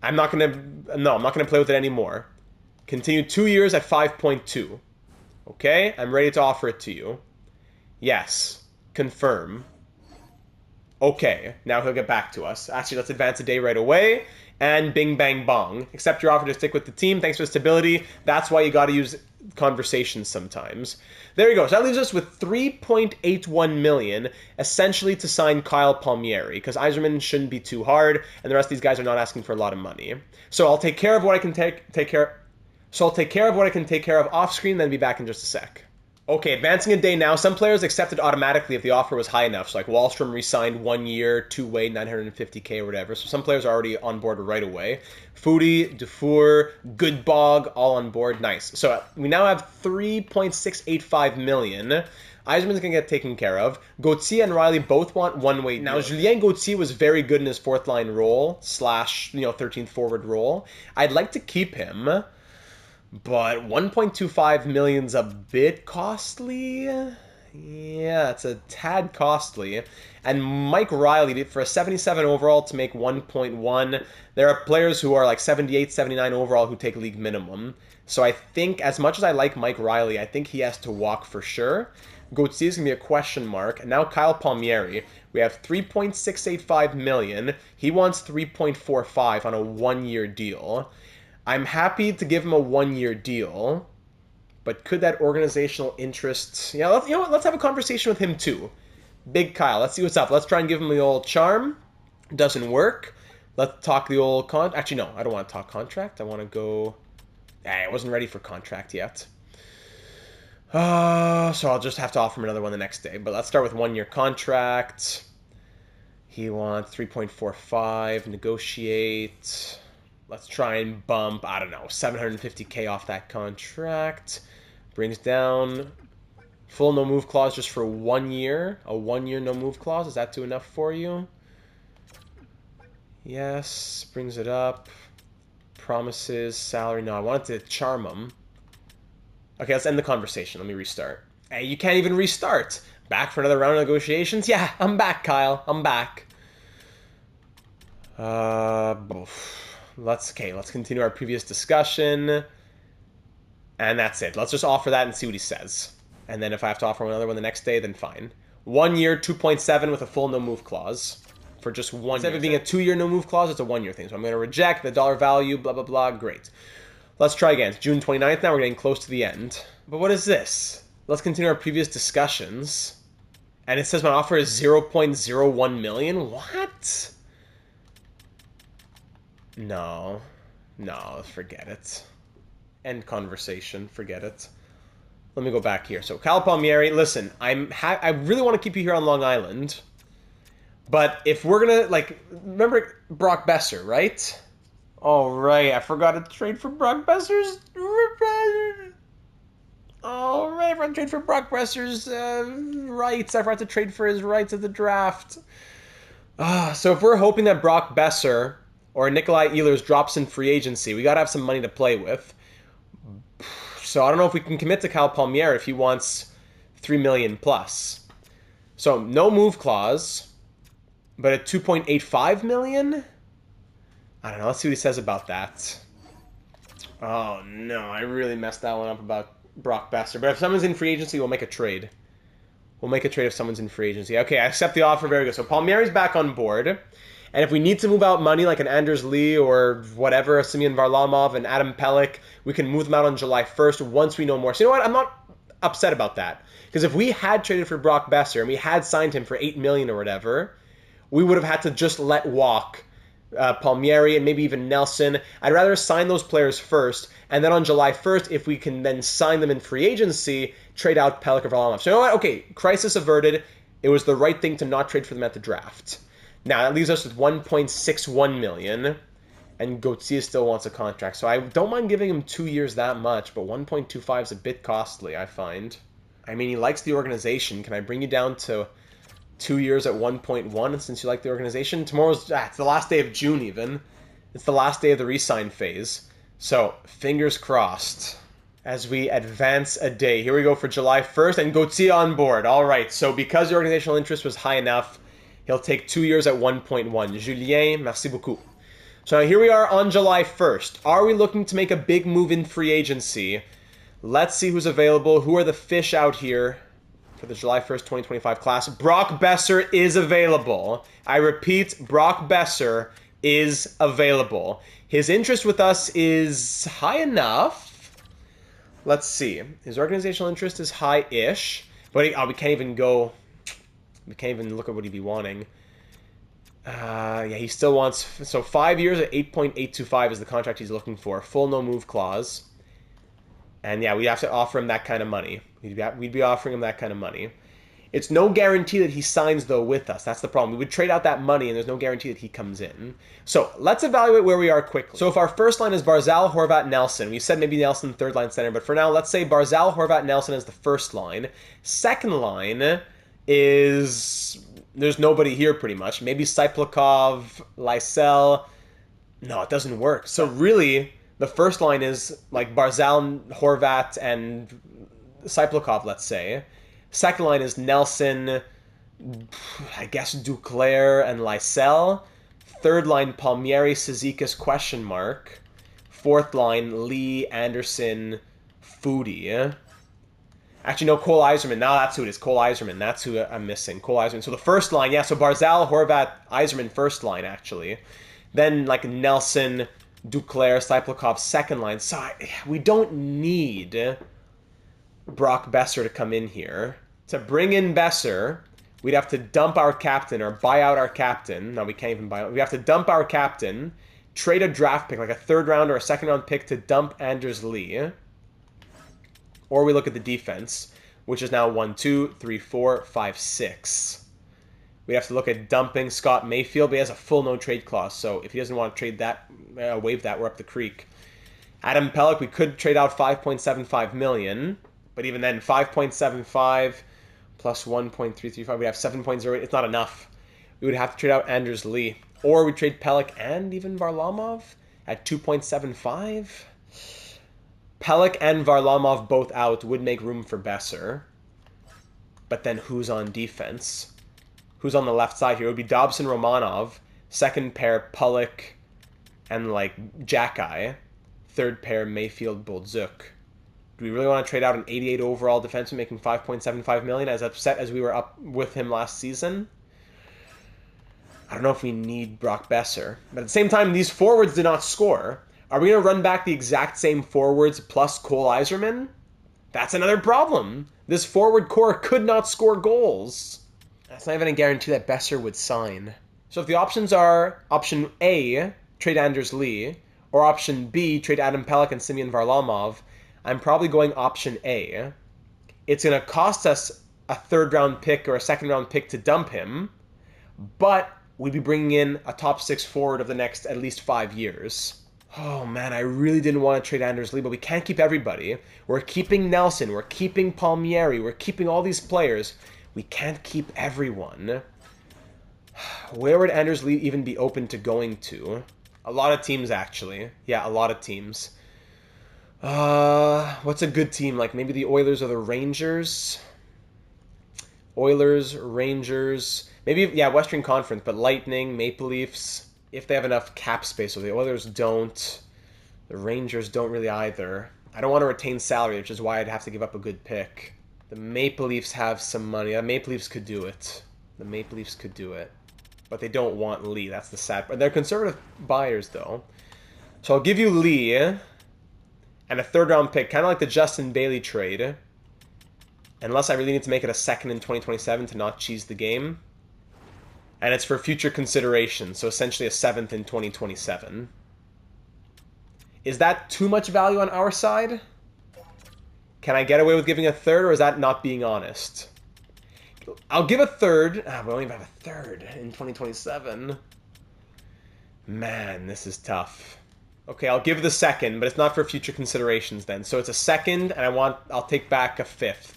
Speaker 1: I'm not gonna play with it anymore. Continue 2 years at 5.2. Okay, I'm ready to offer it to you. Yes. Confirm. Okay, now he'll get back to us. Actually, let's advance a day right away. And bing, bang, bong. Accept your offer to stick with the team. Thanks for the stability. That's why you got to use conversations sometimes. There you go. So that leaves us with 3.81 million, essentially to sign Kyle Palmieri, because Yzerman shouldn't be too hard, and the rest of these guys are not asking for a lot of money. So I'll take care of what I can take care. So I'll take care of what I can take care of off screen, then be back in just a sec. Okay, advancing a day now. Some players accepted automatically if the offer was high enough. So like Wallstrom re-signed 1 year, two-way, 950K or whatever. So some players are already on board right away. Foodie, Dufour, Goodbog, all on board. Nice. So we now have 3.685 million. Yzerman's going to get taken care of. Gauthier and Riley both want one-way. Now, Julien Gauthier was very good in his fourth-line role, / 13th forward role. I'd like to keep him. But 1.25 million's a bit costly. Yeah, it's a tad costly. And Mike Riley, for a 77 overall to make 1.1, there are players who are like 78, 79 overall who take league minimum. So I think, as much as I like Mike Riley, I think he has to walk for sure. Gauthier is going to be a question mark. And now Kyle Palmieri. We have 3.685 million. He wants 3.45 on a 1-year deal. I'm happy to give him a 1-year deal, But could that organizational interest... Yeah, you know what? Let's have a conversation with him too. Big Kyle, let's see what's up. Let's try and give him the old charm. Doesn't work. Let's talk the old Actually, no, I don't want to talk contract. I want to go... I wasn't ready for contract yet. So I'll just have to offer him another one the next day. But let's start with 1-year contract. He wants 3.45. Negotiate. Let's try and bump, I don't know, $750K off that contract. Brings down full no-move clause just for 1 year. A 1-year no-move clause. Is that too enough for you? Yes. Brings it up. Promises, salary. No, I wanted to charm him. Okay, let's end the conversation. Let me restart. Hey, you can't even restart. Back for another round of negotiations? Yeah, I'm back, Kyle. I'm back. Let's continue our previous discussion. And that's it. Let's just offer that and see what he says. And then if I have to offer another one the next day, then fine. 1 year, 2.7 with a full no-move clause. For just 1 year. Instead of it being a 2-year no-move clause, it's a 1-year thing. So I'm going to reject the dollar value, blah, blah, blah. Great. Let's try again. It's June 29th now. We're getting close to the end. But what is this? Let's continue our previous discussions. And it says my offer is 0.01 million? What? No. No, forget it. End conversation. Forget it. Let me go back here. So, Kyle Palmieri, listen, I really want to keep you here on Long Island. But if we're going to, like, remember Brock Besser, right? Oh, right. I forgot to trade for Brock Besser's... Oh, right. I forgot to trade for Brock Besser's rights. I forgot to trade for his rights at the draft. So if we're hoping that Brock Besser or Nikolai Ehlers drops in free agency, we got to have some money to play with. So I don't know if we can commit to Kyle Palmieri if he wants $3 million plus. So no move clause, but at $2.85 million? I don't know. Let's see what he says about that. Oh, no. I really messed that one up about Brock Besser. But if someone's in free agency, we'll make a trade. We'll make a trade if someone's in free agency. Okay, I accept the offer. Very good. So Palmieri's back on board. And if we need to move out money like an Anders Lee or whatever, Semyon Varlamov and Adam Pelech, we can move them out on July 1st once we know more. So you know what? I'm not upset about that. Because if we had traded for Brock Besser and we had signed him for $8 million or whatever, we would have had to just let walk Palmieri and maybe even Nelson. I'd rather sign those players first, and then on July 1st, if we can then sign them in free agency, trade out Pelech or Varlamov. So you know what? Okay, crisis averted. It was the right thing to not trade for them at the draft. Now, that leaves us with $1.61 million, and Gauthier still wants a contract. So I don't mind giving him 2 years that much, but 1.25 is a bit costly, I find. I mean, he likes the organization. Can I bring you down to 2 years at 1.1 since you like the organization? Tomorrow's, it's the last day of June even. It's the last day of the re-sign phase. So, fingers crossed as we advance a day. Here we go for July 1st, and Gauthier on board. All right, so because the organizational interest was high enough, he'll take 2 years at 1.1. Julien, merci beaucoup. So here we are on July 1st. Are we looking to make a big move in free agency? Let's see who's available. Who are the fish out here for the July 1st, 2025 class? Brock Besser is available. I repeat, Brock Besser is available. His interest with us is high enough. Let's see. His organizational interest is high-ish. But we can't even go... We can't even look at what he'd be wanting. Yeah, he still wants... So 5 years at 8.825 is the contract he's looking for. Full no-move clause. And yeah, we'd have to offer him that kind of money. We'd be offering him that kind of money. It's no guarantee that he signs, though, with us. That's the problem. We would trade out that money, and there's no guarantee that he comes in. So let's evaluate where we are quickly. So if our first line is Barzal, Horvat, Nelson, we said maybe Nelson third line center, but for now, let's say Barzal, Horvat, Nelson as the first line. Second line is... There's nobody here, pretty much. Maybe Cyplikov, Lysell. No, it doesn't work. So really, the first line is like Barzal, Horvat, and Cyplikov, let's say. Second line is Nelson, I guess Duclair, and Lysell. Third line, Palmieri, Cizikas, question mark. Fourth line, Lee, Anderson, Foodie. Actually, no, Cole Yzerman. Now that's who it is. Cole Yzerman. That's who I'm missing. Cole Yzerman. So the first line, yeah, so Barzal, Horvat, Yzerman first line, actually. Then, like, Nelson, Duclair, Cyplikov second line. So we don't need Brock Besser to come in here. To bring in Besser, we'd have to dump our captain or buy out our captain. No, we can't even buy out. We have to dump our captain, trade a draft pick, like a third round or a second round pick to dump Anders Lee. Or we look at the defense, which is now 1, 2, 3, 4, 5, 6. We have to look at dumping Scott Mayfield, but he has a full no trade clause. So if he doesn't want to trade that, waive that, we're up the creek. Adam Pelech, we could trade out $5.75 million, but even then, 5.75 plus 1.335, we have 7.08. It's not enough. We would have to trade out Anders Lee, or we trade Pelech and even Varlamov at 2.75. Pelech and Varlamov both out would make room for Besser, but then who's on defense? Who's on the left side here? It would be Dobson, Romanov, second pair Pelech and like Jackeye, third pair Mayfield, Boldzuk. Do we really want to trade out an 88 overall defenseman making $5.75 million, as upset as we were up with him last season? I don't know if we need Brock Besser. But at the same time, these forwards did not score. Are we going to run back the exact same forwards plus Cole Yzerman? That's another problem. This forward core could not score goals. That's not even a guarantee that Besser would sign. So if the options are option A, trade Anders Lee, or option B, trade Adam Pelech and Semyon Varlamov, I'm probably going option A. It's going to cost us a third-round pick or a second-round pick to dump him, but we'd be bringing in a top 6 forward of the next at least 5 years. Oh man, I really didn't want to trade Anders Lee, but we can't keep everybody. We're keeping Nelson, we're keeping Palmieri, we're keeping all these players. We can't keep everyone. Where would Anders Lee even be open to going to? A lot of teams, actually. Yeah, a lot of teams. What's a good team? Like maybe the Oilers or the Rangers? Oilers, Rangers, maybe, yeah, Western Conference, but Lightning, Maple Leafs, if they have enough cap space. So the Oilers don't. The Rangers don't really either. I don't want to retain salary, which is why I'd have to give up a good pick. The Maple Leafs have some money. The Maple Leafs could do it. The Maple Leafs could do it. But they don't want Lee. That's the sad part. They're conservative buyers, though. So I'll give you Lee and a third-round pick, kind of like the Justin Bailey trade. Unless I really need to make it a second in 2027 to not cheese the game. And it's for future consideration, so essentially a 7th in 2027. Is that too much value on our side? Can I get away with giving a third, or is that not being honest? I'll give a third. We don't even have a third in 2027. Man, this is tough. Okay, I'll give the second, but it's not for future considerations then. So it's a second, and I'll take back a 5th.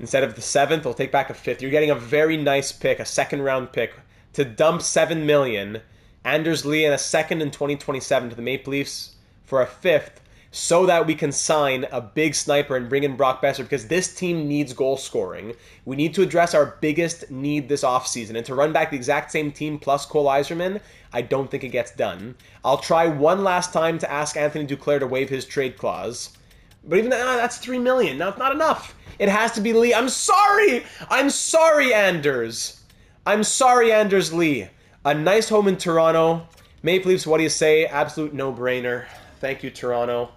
Speaker 1: Instead of the 7th, I'll take back a 5th. You're getting a very nice pick, a second-round pick, to dump $7 million, Anders Lee, and a second in 2027 to the Maple Leafs for a 5th, so that we can sign a big sniper and bring in Brock Besser, because this team needs goal scoring. We need to address our biggest need this offseason, and to run back the exact same team plus Cole Yzerman, I don't think it gets done. I'll try one last time to ask Anthony Duclair to waive his trade clause. But even that's $3 million. Now, it's not enough. It has to be Lee. I'm sorry! I'm sorry, Anders! I'm sorry, Anders Lee. A nice home in Toronto. Maple Leafs, what do you say? Absolute no-brainer. Thank you, Toronto.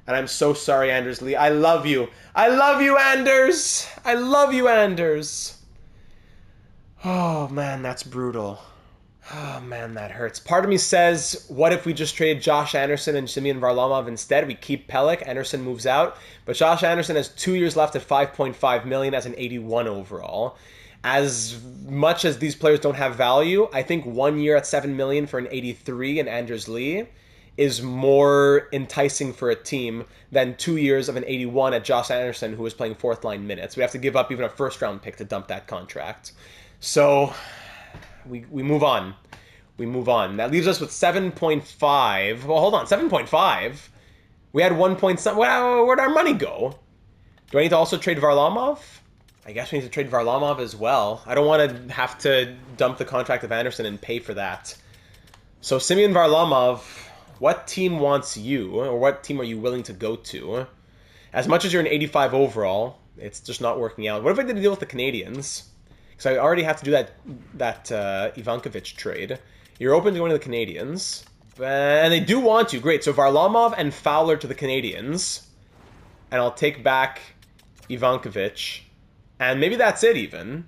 Speaker 1: And I'm so sorry, Anders Lee. I love you. I love you, Anders! I love you, Anders! Oh, man, that's brutal. Oh, man, that hurts. Part of me says, what if we just trade Josh Anderson and Semyon Varlamov instead? We keep Pelech, Anderson moves out. But Josh Anderson has 2 years left at $5.5 million as an 81 overall. As much as these players don't have value, I think 1 year at $7 million for an 83 and Anders Lee is more enticing for a team than 2 years of an 81 at Josh Anderson, who was playing fourth-line minutes. We have to give up even a first-round pick to dump that contract. So we move on. We move on. That leaves us with 7.5. Well, hold on. 7.5? We had 1 point... Where'd our money go? Do I need to also trade Varlamov? I guess we need to trade Varlamov as well. I don't want to have to dump the contract of Anderson and pay for that. So Semyon Varlamov, what team wants you? Or what team are you willing to go to? As much as you're an 85 overall, it's just not working out. What if I did a deal with the Canadiens? Because I already have to do that Ivankovic trade. You're open to going to the Canadiens. And they do want you. Great. So Varlamov and Fowler to the Canadiens. and I'll take back Ivankovic. And maybe that's it even.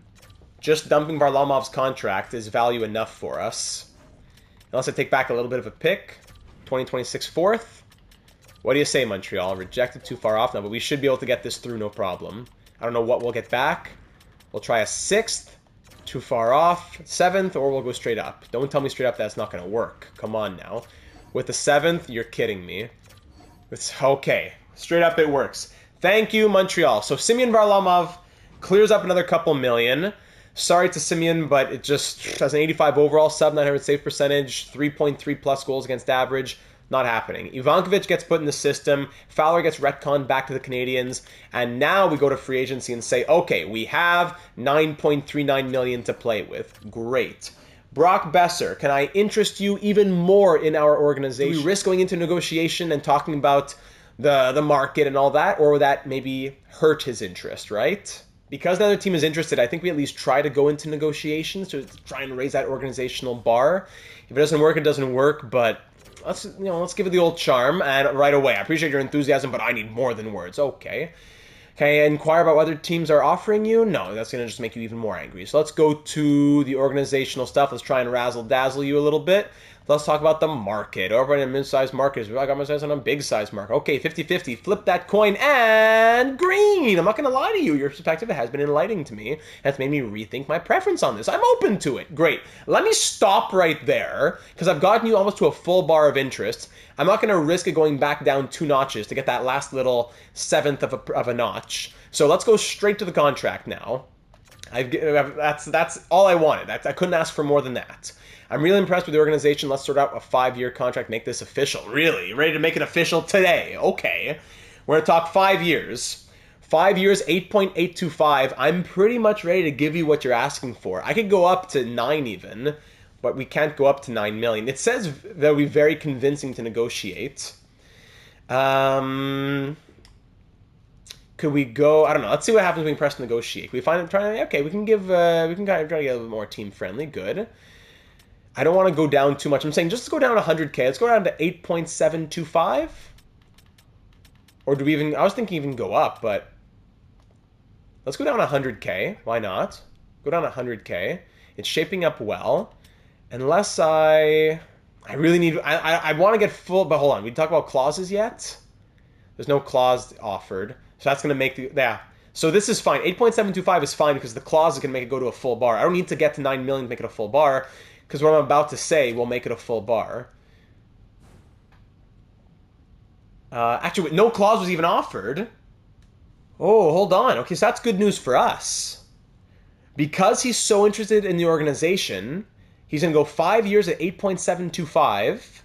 Speaker 1: Just dumping Varlamov's contract is value enough for us. Unless I take back a little bit of a pick. 2026 fourth. What do you say, Montreal? Rejected too far off now, but we should be able to get this through, no problem. I don't know what we'll get back. We'll try a 6th. Too far off. 7th, or we'll go straight up. Don't tell me straight up that's not going to work. Come on now. With the 7th, you're kidding me. It's okay. Straight up, it works. Thank you, Montreal. So Semyon Varlamov clears up another couple million. Sorry to Semyon, but it just has an 85 overall, sub-900 save percentage, 3.3 plus goals against average. Not happening. Ivankovic gets put in the system. Fowler gets retconned back to the Canadiens. And now we go to free agency and say, okay, we have $9.39 million to play with. Great. Brock Besser, can I interest you even more in our organization? Do we risk going into negotiation and talking about the market and all that? Or will that maybe hurt his interest, right? Because the other team is interested, I think we at least try to go into negotiations to try and raise that organizational bar. If it doesn't work, it doesn't work, but let's give it the old charm, and right away. I appreciate your enthusiasm, but I need more than words. Okay. Can I inquire about what other teams are offering you? No, that's going to just make you even more angry. So let's go to the organizational stuff. Let's try and razzle-dazzle you a little bit. Let's talk about the market. Over in a mid-sized market. I got my size on a big-sized market. Okay, 50-50. Flip that coin, and green! I'm not going to lie to you. Your perspective has been enlightening to me. That's made me rethink my preference on this. I'm open to it. Great. Let me stop right there, because I've gotten you almost to a full bar of interest. I'm not going to risk it going back down 2 notches to get that last little 7th of a notch. So let's go straight to the contract now. That's all I wanted. I couldn't ask for more than that. I'm really impressed with the organization. Let's sort out a 5-year contract, make this official. Really? You're ready to make it official today? Okay. We're going to talk 5 years. 5 years, 8.825. I'm pretty much ready to give you what you're asking for. I could go up to 9 even, but we can't go up to 9 million. It says that we're very convincing to negotiate. Could we go? I don't know. Let's see what happens when we press negotiate. We find okay. We can give. We can kind of try to get a little more team friendly. Good. I don't want to go down too much. I'm saying just go down 100K. Let's go down to 8.725. Or do we even? I was thinking even go up, but let's go down 100K. Why not? Go down 100K. It's shaping up well. Unless I really need. I want to get full. But hold on. We talk about clauses yet? There's no clause offered. So that's going to make the, yeah. So this is fine. 8.725 is fine because the clause is going to make it go to a full bar. I don't need to get to 9 million to make it a full bar because what I'm about to say will make it a full bar. Actually, no clause was even offered. Oh, hold on. Okay, so that's good news for us. Because he's so interested in the organization, he's going to go 5 years at 8.725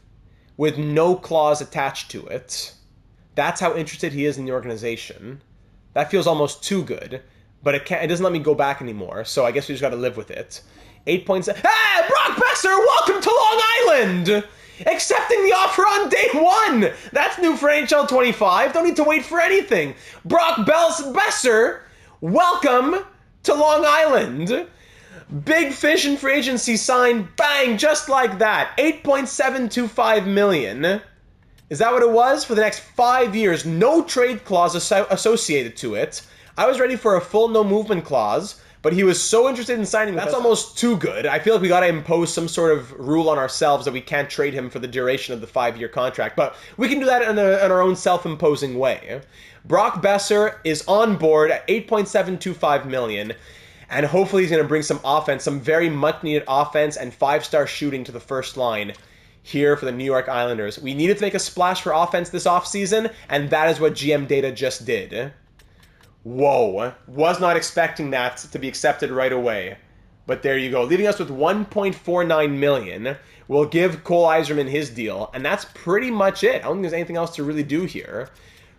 Speaker 1: with no clause attached to it. That's how interested he is in the organization. That feels almost too good, but it doesn't let me go back anymore, so I guess we just got to live with it. 8.7. Hey, Brock Besser, welcome to Long Island! Accepting the offer on day 1! That's new for NHL 25. Don't need to wait for anything. Brock Besser, welcome to Long Island. Big fish in free agency signed, bang, just like that. 8.725 million. Is that what it was? For the next 5 years, no trade clause associated to it. I was ready for a full no movement clause, but he was so interested in signing with us. That's almost too good. I feel like we got to impose some sort of rule on ourselves that we can't trade him for the duration of the 5-year contract, but we can do that in our own self-imposing way. Brock Besser is on board at 8.725 million, and hopefully he's going to bring some offense, some very much-needed offense and 5-star shooting to the first line here for the New York Islanders. We needed to make a splash for offense this offseason, and that is what GM Data just did. Whoa. Was not expecting that to be accepted right away. But there you go. Leaving us with $1.49 million. We'll give Cole Yzerman his deal, and that's pretty much it. I don't think there's anything else to really do here.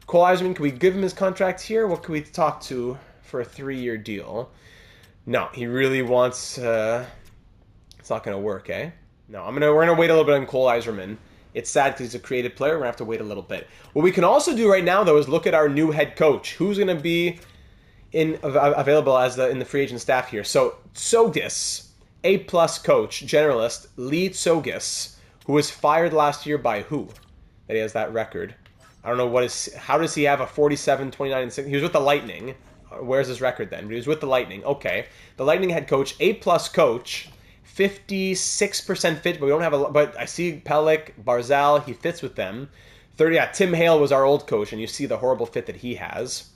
Speaker 1: Cole Yzerman, can we give him his contract here? What can we talk to for a 3-year deal? No, he really wants... it's not going to work, eh? No, we're gonna wait a little bit on Cole Yzerman. It's sad because he's a creative player. We're gonna have to wait a little bit. What we can also do right now, though, is look at our new head coach. Who's gonna be available as in the free agent staff here? So Tsogis, A+ coach, generalist, Lee Tsogis, who was fired last year by who? That he has that record. I don't know how does he have a 47, 29, and 6? He was with the Lightning. Where's his record then? But he was with the Lightning. Okay. The Lightning head coach, A+ coach, 56% fit, but we don't have a. But I see Pelech, Barzal, he fits with them. 30. Yeah, Tim Hale was our old coach, and you see the horrible fit that he has.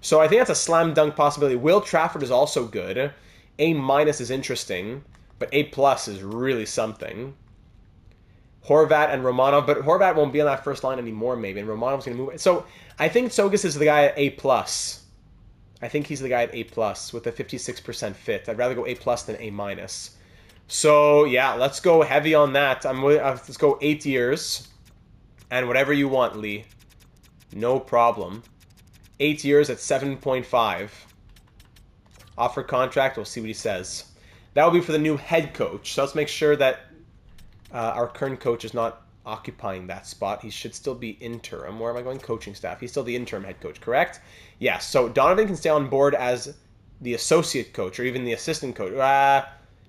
Speaker 1: So I think that's a slam dunk possibility. Will Trafford is also good. A- is interesting, but A+ is really something. Horvat and Romanov, but Horvat won't be on that first line anymore, maybe, and Romanov's going to move. So I think Sogas is the guy at A+. I think he's the guy at A+ with a 56% fit. I'd rather go A+ than A-. So yeah, let's go heavy on that. Let's go 8 years, and whatever you want, Lee. No problem. 8 years at 7.5. Offer contract. We'll see what he says. That will be for the new head coach. So let's make sure that our current coach is not occupying that spot. He should still be interim. Where am I going? Coaching staff. He's still the interim head coach, correct? Yes. So Donovan can stay on board as the associate coach or even the assistant coach.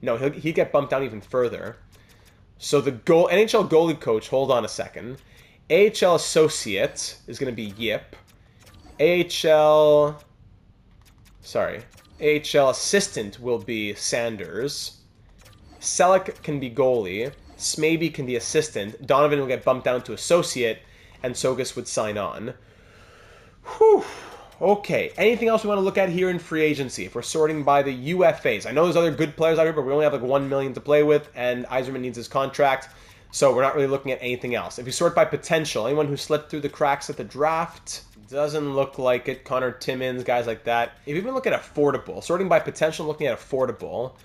Speaker 1: No, he'll get bumped down even further. So the NHL goalie coach, hold on a second. AHL associate is going to be Yip. AHL assistant will be Sanders. Selleck can be goalie. Smaby can be assistant. Donovan will get bumped down to associate, and Sogas would sign on. Whew. Okay. Anything else we want to look at here in free agency? If we're sorting by the UFAs. I know there's other good players out here, but we only have like 1 million to play with, and Yzerman needs his contract, so we're not really looking at anything else. If you sort by potential, anyone who slipped through the cracks at the draft, doesn't look like it. Connor Timmins, guys like that. If you even look at affordable, sorting by potential, looking at affordable,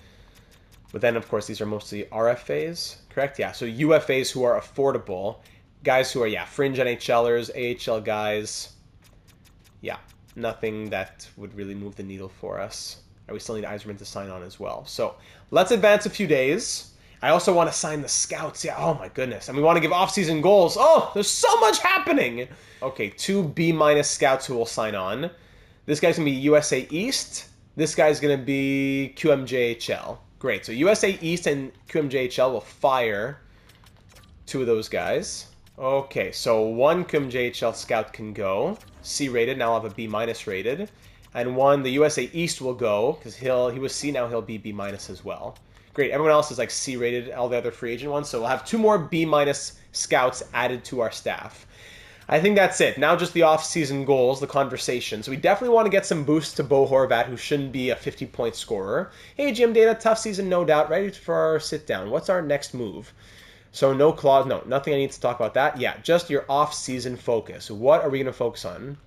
Speaker 1: but then, of course, these are mostly RFAs, correct? Yeah, so UFAs who are affordable. Guys who are, yeah, fringe NHLers, AHL guys. Yeah, nothing that would really move the needle for us. And we still need Yzerman to sign on as well. So let's advance a few days. I also want to sign the scouts. Yeah, oh my goodness. And we want to give off-season goals. Oh, there's so much happening. Okay, 2 B- scouts who will sign on. This guy's going to be USA East. This guy's going to be QMJHL. Great. So USA East and QMJHL will fire 2 of those guys. Okay, so 1 QMJHL scout can go. C-rated, now I'll have a B- rated. And 1, the USA East will go, because he was C, now he'll be B- as well. Great, everyone else is like C-rated, all the other free agent ones. So we'll have 2 more B- scouts added to our staff. I think that's it. Now just the off-season goals, the conversation. So we definitely want to get some boosts to Bo Horvat, who shouldn't be a 50-point scorer. Hey, GM Data, tough season, no doubt. Ready for our sit-down. What's our next move? So no clause, no, nothing I need to talk about that. Yeah, just your off-season focus. What are we going to focus on?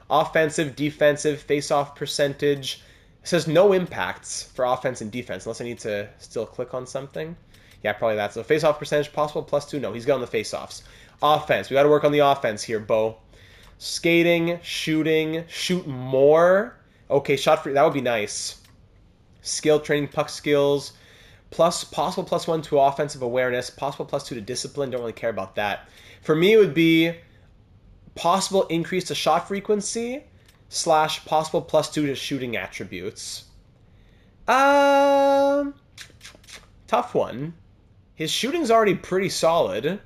Speaker 1: Offensive, defensive, face-off percentage. It says no impacts for offense and defense, unless I need to still click on something. Yeah, probably that. So face-off percentage, possible +2. No, he's got on the face-offs. Offense. We got to work on the offense here, Bo. Skating, shooting, shoot more. Okay, shot free. That would be nice. Skill training, puck skills. Possible +1 to offensive awareness. Possible +2 to discipline. Don't really care about that. For me, it would be possible increase to shot frequency / possible +2 to shooting attributes. Tough one. His shooting's already pretty solid.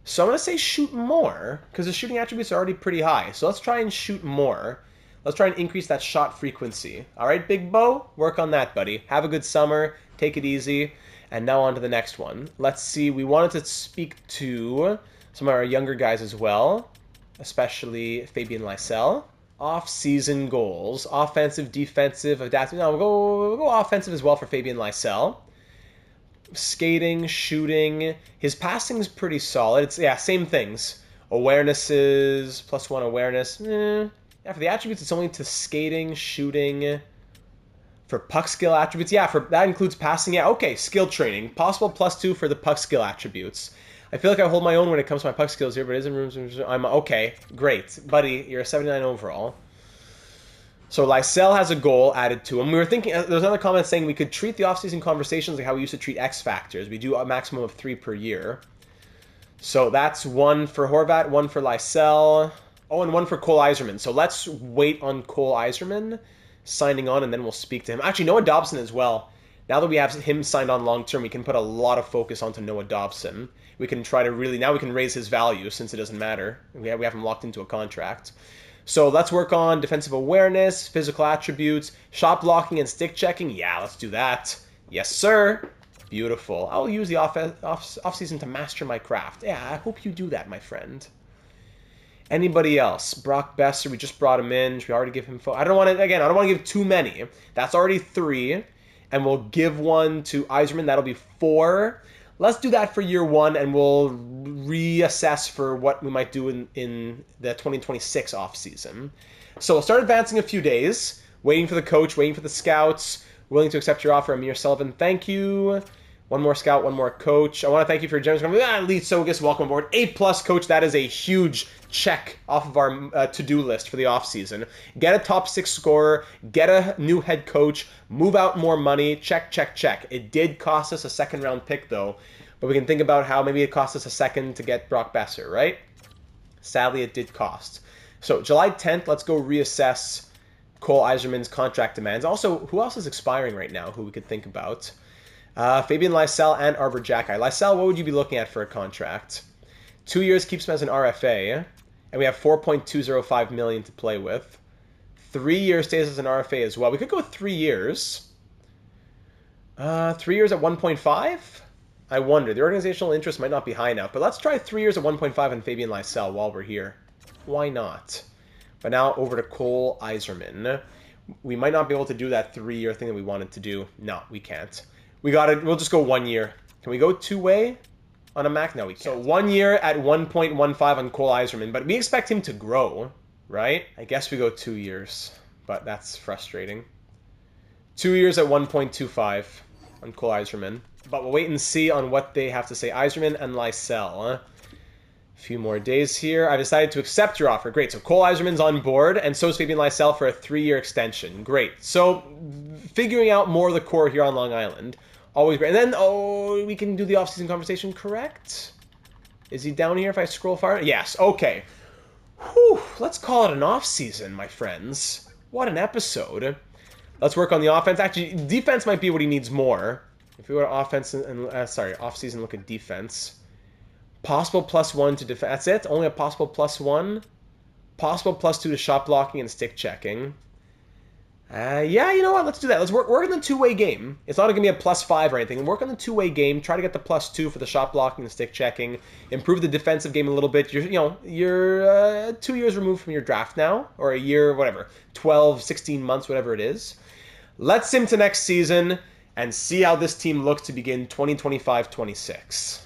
Speaker 1: So I'm going to say shoot more, because the shooting attributes are already pretty high. So let's try and shoot more. Let's try and increase that shot frequency. All right, Big Bo? Work on that, buddy. Have a good summer. Take it easy. And now on to the next one. Let's see. We wanted to speak to some of our younger guys as well, especially Fabian Lysell. Off-season goals. Offensive, defensive, adaptive. No, we'll go offensive as well for Fabian Lysell. Skating, shooting. His passing's pretty solid. It's, yeah, same things. Awarenesses, +1 awareness. Yeah, for the attributes, it's only to skating, shooting. For puck skill attributes, yeah, that includes passing. Yeah, okay, skill training. Possible +2 for the puck skill attributes. I feel like I hold my own when it comes to my puck skills here, but it isn't rooms. I'm okay, great. Buddy, you're a 79 overall. So Lysell has a goal added to him. We were thinking, there's another comment saying we could treat the offseason conversations like how we used to treat X Factors. We do a maximum of 3 per year. So that's 1 for Horvat, 1 for Lysell. Oh, and 1 for Cole Yzerman. So let's wait on Cole Yzerman signing on, and then we'll speak to him. Actually, Noah Dobson as well. Now that we have him signed on long-term, we can put a lot of focus onto Noah Dobson. We can try to really, now we can raise his value since it doesn't matter. We have him locked into a contract. So let's work on defensive awareness, physical attributes, shot blocking, and stick checking. Yeah, let's do that. Yes, sir. Beautiful. I'll use the off-season to master my craft. Yeah, I hope you do that, my friend. Anybody else? Brock Besser, we just brought him in. Should we already give him... I don't want to give too many. That's already 3. And we'll give one to Yzerman. That'll be 4. Let's do that for year 1, and we'll reassess for what we might do in the 2026 offseason. So we'll start advancing a few days, waiting for the coach, waiting for the scouts, willing to accept your offer, Amir Sullivan. Thank you. One more scout, one more coach. I want to thank you for your generous comment. Lead Sogus, welcome aboard. A+ coach, that is a huge check off of our to-do list for the offseason. Get a top 6 scorer, get a new head coach, move out more money, check, check, check. It did cost us a second-round pick, though, but we can think about how maybe it cost us a second to get Brock Besser, right? Sadly, it did cost. So July 10th, let's go reassess Cole Yzerman's contract demands. Also, who else is expiring right now who we could think about? Fabian Lysell and Arbor Jacki. Lysell, what would you be looking at for a contract? 2 years keeps him as an RFA, and we have $4.205 million to play with. 3 years stays as an RFA as well. We could go 3 years. 3 years at 1.5? I wonder. The organizational interest might not be high enough, but let's try 3 years at 1.5 on Fabian Lysell while we're here. Why not? But now over to Cole Yzerman. We might not be able to do that 3-year thing that we wanted to do. No, we can't. We'll just go 1 year. Can we go 2-way on a Mac? No, we can't. So 1 year at 1.15 on Cole Yzerman, but we expect him to grow, right? I guess we go 2 years, but that's frustrating. 2 years at 1.25 on Cole Yzerman. But we'll wait and see on what they have to say. Yzerman and Lysell. A few more days here. I decided to accept your offer. Great. So Cole Yzerman's on board, and so is Fabian Lysell for a 3-year extension. Great. So figuring out more of the core here on Long Island. Always great. And then, we can do the offseason conversation, correct? Is he down here if I scroll far? Yes. Okay. Whew. Let's call it an offseason, my friends. What an episode. Let's work on the offense. Actually, defense might be what he needs more. If we go to offense and offseason, look at defense. Possible +1 to defense. That's it? Only a possible +1? Possible +2 to shot blocking and stick checking. Yeah, you know what? Let's do that. Let's work on the 2-way game. It's not going to be a +5 or anything. Work on the 2-way game. Try to get the +2 for the shot blocking and stick checking. Improve the defensive game a little bit. You're 2 years removed from your draft now, or a year, whatever, 12, 16 months, whatever it is. Let's sim to next season and see how this team looks to begin 2025-26.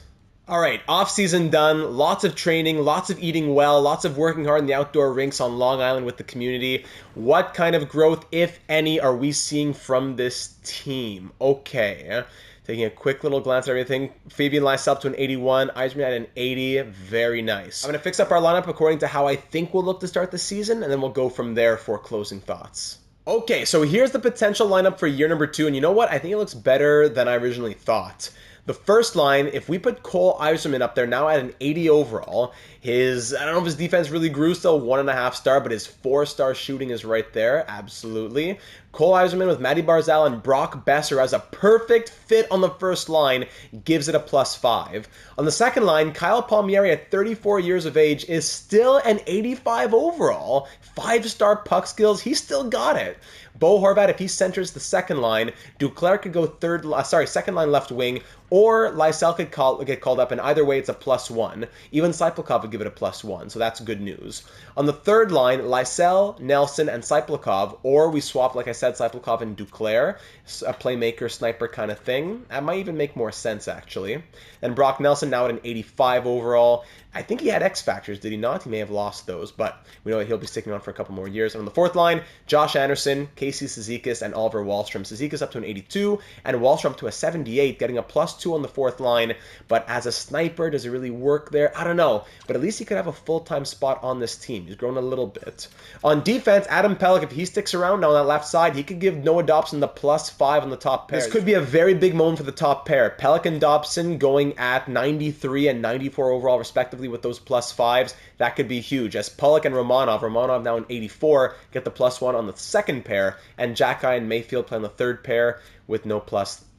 Speaker 1: All right, off-season done, lots of training, lots of eating well, lots of working hard in the outdoor rinks on Long Island with the community. What kind of growth, if any, are we seeing from this team? Okay, taking a quick little glance at everything. Fabian Lysell up to an 81, Yzerman at an 80, very nice. I'm going to fix up our lineup according to how I think we'll look to start the season, and then we'll go from there for closing thoughts. Okay, so here's the potential lineup for year number 2, and you know what? I think it looks better than I originally thought. The first line, if we put Cole Yzerman up there now at an 80 overall, I don't know if his defense really grew, still 1.5 star, but his 4-star shooting is right there, absolutely. Cole Yzerman with Maddie Barzal and Brock Besser as a perfect fit on the first line gives it a +5. On the second line, Kyle Palmieri at 34 years of age is still an 85 overall. 5-star puck skills, he still got it. Bo Horvat, if he centers the second line, Duclair could go second line left wing, or Lysell could get called up, and either way it's a +1. Even Cyplakov would give it a +1, so that's good news. On the third line, Lysell, Nelson, and Cyplakov, or we swap, like I said, Cyplakov and Duclair, a playmaker, sniper kind of thing. That might even make more sense, actually. And Brock Nelson now at an 85 overall. I think he had X factors, did he not? He may have lost those, but we know he'll be sticking on for a couple more years. And on the fourth line, Josh Anderson, Casey Cizikas, and Oliver Wahlstrom. Cizikas up to an 82, and Wahlstrom to a 78, getting a +2 on the fourth line. But as a sniper, does it really work there? I don't know, but at least he could have a full-time spot on this team. He's grown a little bit. On defense, Adam Pelech, if he sticks around on that left side, he could give Noah Dobson the +5 on the top pair. This could be a very big moment for the top pair. Pelech and Dobson going at 93 and 94 overall, respectively, with those +5s. That could be huge. As Pelech and Romanov now an 84, get the +1 on the second pair, and Jacki and Mayfield play on the third pair with no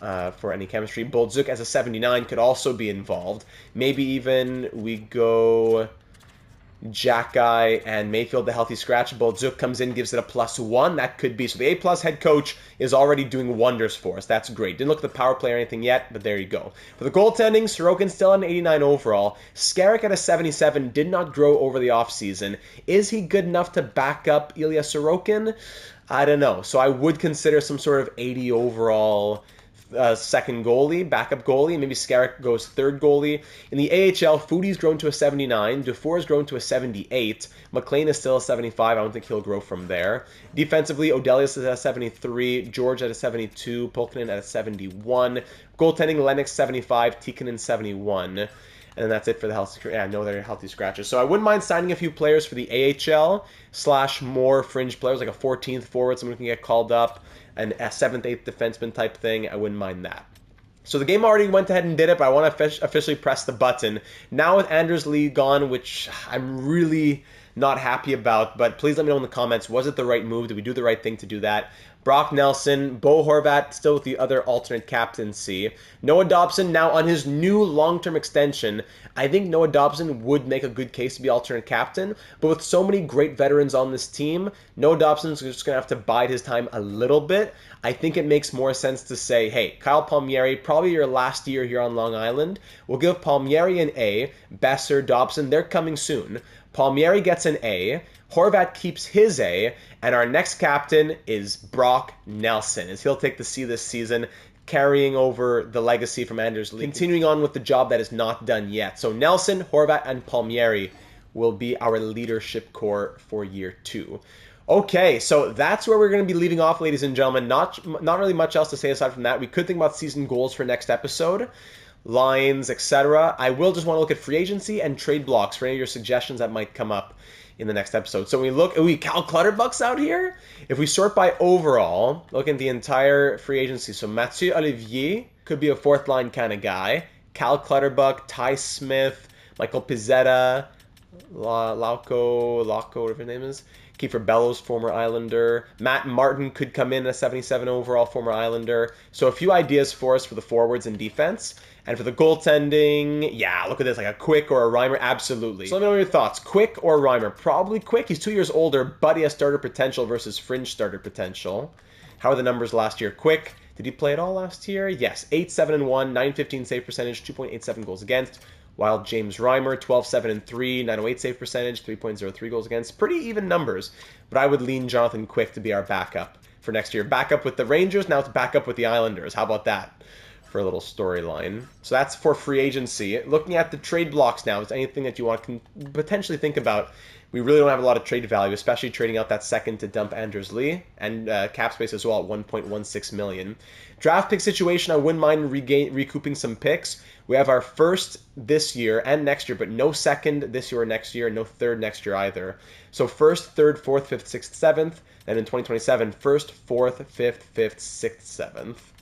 Speaker 1: for any chemistry. Boldzuk as a 79 could also be involved. Maybe even we go Jackeye and Mayfield, the healthy scratch. Boldzuk comes in, gives it a +1. That could be. So the A+ head coach is already doing wonders for us. That's great. Didn't look at the power play or anything yet, but there you go. For the goaltending, Sorokin still an 89 overall. Skarek at a 77 did not grow over the offseason. Is he good enough to back up Ilya Sorokin? I don't know. So I would consider some sort of 80 overall second goalie, backup goalie. Maybe Skarek goes third goalie. In the AHL, Foodie's grown to a 79. Dufour's grown to a 78. McLean is still a 75. I don't think he'll grow from there. Defensively, Odelius is at a 73. George at a 72. Pulkkinen at a 71. Goaltending, Lennox 75. Tikkanen 71. And then that's it for the healthy. Yeah, no, they're healthy scratches. So I wouldn't mind signing a few players for the AHL / more fringe players, like a 14th forward, someone who can get called up, and a 7th, 8th defenseman type thing. I wouldn't mind that. So the game already went ahead and did it, but I want to officially press the button. Now with Anders Lee gone, which I'm really not happy about, but please let me know in the comments, was it the right move? Did we do the right thing to do that? Brock Nelson, Bo Horvat still with the other alternate captaincy. Noah Dobson now on his new long-term extension. I think Noah Dobson would make a good case to be alternate captain, but with so many great veterans on this team, Noah Dobson's just going to have to bide his time a little bit. I think it makes more sense to say, hey, Kyle Palmieri, probably your last year here on Long Island. We'll give Palmieri an A. Besser, Dobson, they're coming soon. Palmieri gets an A. Horvat keeps his A. And our next captain is Brock Nelson, as he'll take the C this season, carrying over the legacy from Anders Lee, continuing on with the job that is not done yet. So Nelson, Horvat, and Palmieri will be our leadership core for year 2. Okay, so that's where we're going to be leaving off, ladies and gentlemen. Not really much else to say aside from that. We could think about season goals for next episode, lines, etc. I will just want to look at free agency and trade blocks for any of your suggestions that might come up in the next episode. So when we look, Cal Clutterbuck's out here? If we sort by overall, look at the entire free agency. So Mathieu Olivier could be a 4th line kind of guy. Cal Clutterbuck, Ty Smith, Michael Pizzetta, Lauco, whatever his name is. Kiefer Bellows, former Islander. Matt Martin could come in a 77 overall, former Islander. So a few ideas for us for the forwards and defense. And for the goaltending, yeah, look at this, like a Quick or a Reimer, absolutely. So let me know your thoughts. Quick or Reimer? Probably Quick. He's 2 years older, but he has starter potential versus fringe starter potential. How are the numbers last year? Quick, did he play it all last year? Yes, 8-7-1, 915 save percentage, 2.87 goals against. While James Reimer, 12-7-3, 908 save percentage, 3.03 goals against. Pretty even numbers, but I would lean Jonathan Quick to be our backup for next year. Backup with the Rangers, now it's backup with the Islanders. How about that for a little storyline? So that's for free agency. Looking at the trade blocks now, is anything that you want to potentially think about? We really don't have a lot of trade value, especially trading out that second to dump Anders Lee, and cap space as well at 1.16 million. Draft pick situation, I wouldn't mind recouping some picks. We have our first this year and next year, but no second this year or next year, no third next year either. So first, third, fourth, fifth, sixth, seventh, then in 2027, first, fourth, fifth, sixth, seventh.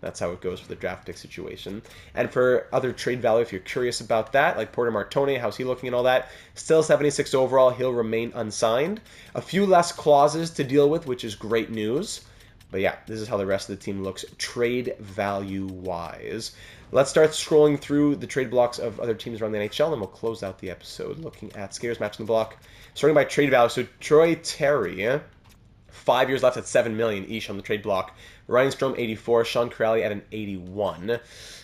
Speaker 1: That's how it goes for the draft pick situation. And for other trade value, if you're curious about that, like Porter Martone, how's he looking and all that, still 76 overall, he'll remain unsigned. A few less clauses to deal with, which is great news. But yeah, this is how the rest of the team looks trade value-wise. Let's start scrolling through the trade blocks of other teams around the NHL, and we'll close out the episode looking at skaters matching the block. Starting by trade value, so Troy Terry, 5 years left at $7 million each on the trade block. Ryan Strome, 84. Sean Corrali at an 81.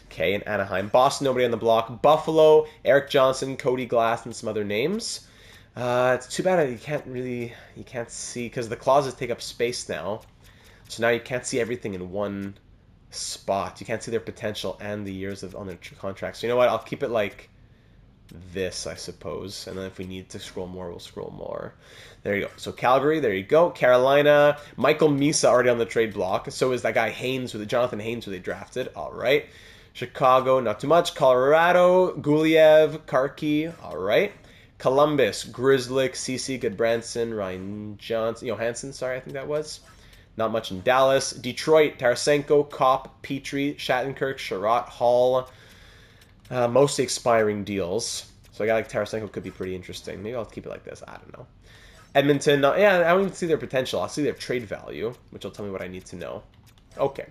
Speaker 1: Okay, in Anaheim. Boston, nobody on the block. Buffalo, Eric Johnson, Cody Glass, and some other names. It's too bad you can't see, because the clauses take up space now. So now you can't see everything in one spot. You can't see their potential and the years on their contracts. So you know what? I'll keep it like this, I suppose. And then if we need to scroll more, we'll scroll more. There you go. So Calgary, there you go. Carolina, Michael Misa already on the trade block. So is that guy Jonathan Haynes, who they drafted. All right. Chicago, not too much. Colorado, Guliev, Karki. All right. Columbus, Grizzlick, CC, Goodbranson, Ryan Johnson, Johansson, sorry, I think that was. Not much in Dallas. Detroit, Tarasenko, Kopp, Petrie, Shattenkirk, Sherratt, Hall. Mostly expiring deals. So a guy like Tarasenko could be pretty interesting. Maybe I'll keep it like this. I don't know. Edmonton, yeah, I don't even see their potential. I'll see their trade value, which will tell me what I need to know. Okay.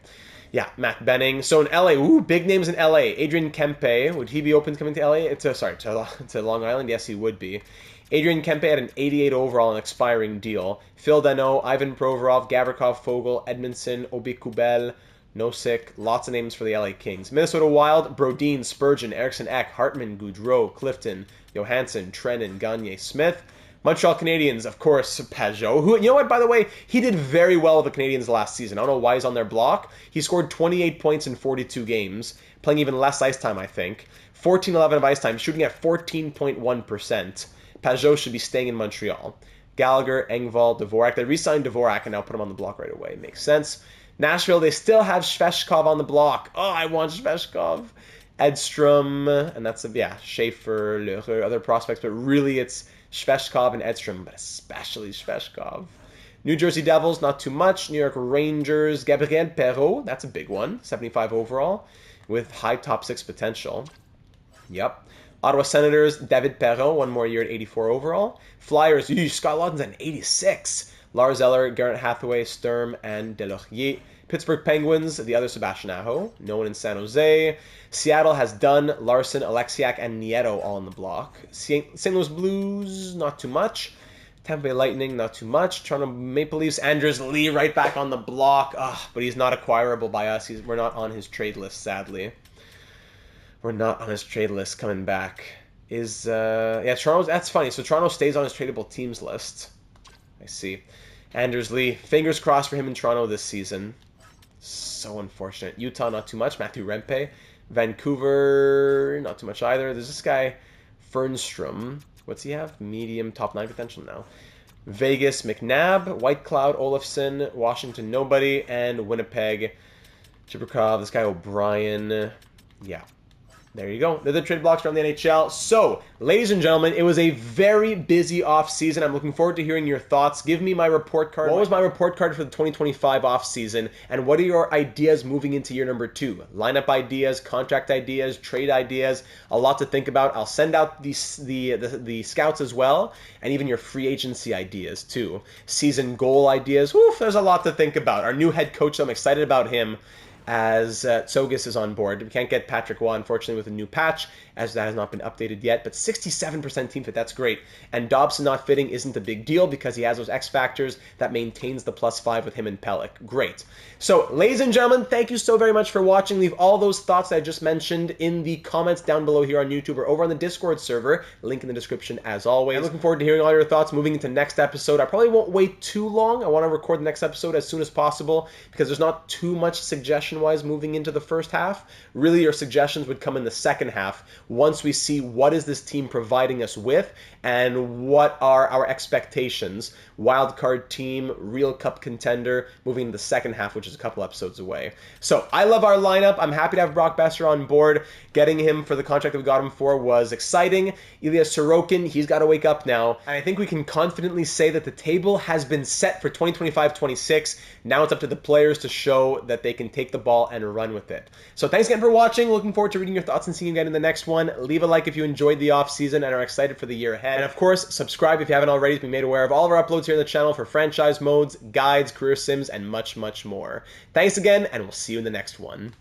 Speaker 1: Yeah, Matt Benning. So in LA, ooh, big names in LA. Adrian Kempe, would he be open to coming to LA? To Long Island? Yes, he would be. Adrian Kempe had an 88 overall and expiring deal. Phil Danault, Ivan Provorov, Gavrikov, Fogel, Edmondson, Obi Kubel, Nosek, lots of names for the LA Kings. Minnesota Wild, Brodin, Spurgeon, Eriksson Ek, Hartman, Goudreau, Clifton, Johansson, Trennan, Gagne, Smith. Montreal Canadiens, of course, Pajot, who, you know what, by the way, he did very well with the Canadiens last season. I don't know why he's on their block. He scored 28 points in 42 games, playing even less ice time, I think. 14-11 of ice time, shooting at 14.1%. Pajot should be staying in Montreal. Gallagher, Engvall, Dvorak. They re-signed Dvorak and now put him on the block right away. Makes sense. Nashville, they still have Sveshkov on the block. Oh, I want Sveshkov. Edstrom, and that's, Schaefer, Lheureux, other prospects, but really it's Sveshkov and Edstrom, but especially Sveshkov. New Jersey Devils, not too much. New York Rangers, Gabriel Perreault, that's a big one, 75 overall, with high top 6 potential. Yep. Ottawa Senators, David Perron, one more year at 84 overall. Flyers, Scott Laughton's at 86. Lars Eller, Garrett Hathaway, Sturm, and Delaurier. Pittsburgh Penguins, the other Sebastian Aho, no one in San Jose. Seattle has Dunn, Larson, Alexiak, and Nieto all on the block. St. Louis Blues, not too much. Tampa Bay Lightning, not too much. Toronto Maple Leafs, Anders Lee right back on the block. But he's not acquirable by us. We're not on his trade list, sadly. We're not on his trade list coming back. Toronto's, that's funny. So Toronto stays on his tradable teams list. I see. Anders Lee, fingers crossed for him in Toronto this season. So unfortunate. Utah, not too much. Matthew Rempe. Vancouver, not too much either. There's this guy, Fernstrom. What's he have? Medium, top 9 potential now. Vegas, McNabb. White Cloud, Olofsson. Washington, nobody. And Winnipeg, Chibrikov. This guy, O'Brien. Yeah. There you go. They're the trade blocks from the NHL. So, ladies and gentlemen, it was a very busy off-season. I'm looking forward to hearing your thoughts. Give me my report card. What was my report card for the 2025 off-season? And what are your ideas moving into year number 2? Lineup ideas, contract ideas, trade ideas. A lot to think about. I'll send out the scouts as well. And even your free agency ideas, too. Season goal ideas. Oof, there's a lot to think about. Our new head coach, I'm excited about him, as Tsogis is on board. We can't get Patrick Waugh, unfortunately, with a new patch, as that has not been updated yet, but 67% team fit, that's great. And Dobson not fitting isn't a big deal because he has those X factors that maintains the +5 with him and Pelech. Great. So, ladies and gentlemen, thank you so very much for watching. Leave all those thoughts that I just mentioned in the comments down below here on YouTube or over on the Discord server. Link in the description as always. I'm looking forward to hearing all your thoughts moving into next episode. I probably won't wait too long. I want to record the next episode as soon as possible because there's not too much suggestion-wise moving into the first half. Really, your suggestions would come in the second half once we see what is this team providing us with and what are our expectations. Wildcard team, real cup contender, moving into the second half, which is a couple episodes away. So I love our lineup. I'm happy to have Brock Besser on board. Getting him for the contract that we got him for was exciting. Ilya Sorokin, he's got to wake up now. And I think we can confidently say that the table has been set for 2025-26. Now it's up to the players to show that they can take the ball and run with it. So thanks again for watching. Looking forward to reading your thoughts and seeing you again in the next one. Leave a like if you enjoyed the off season and are excited for the year ahead. And of course, subscribe if you haven't already to be made aware of all of our uploads here on the channel for franchise modes, guides, career sims, and much, much more. Thanks again, and we'll see you in the next one.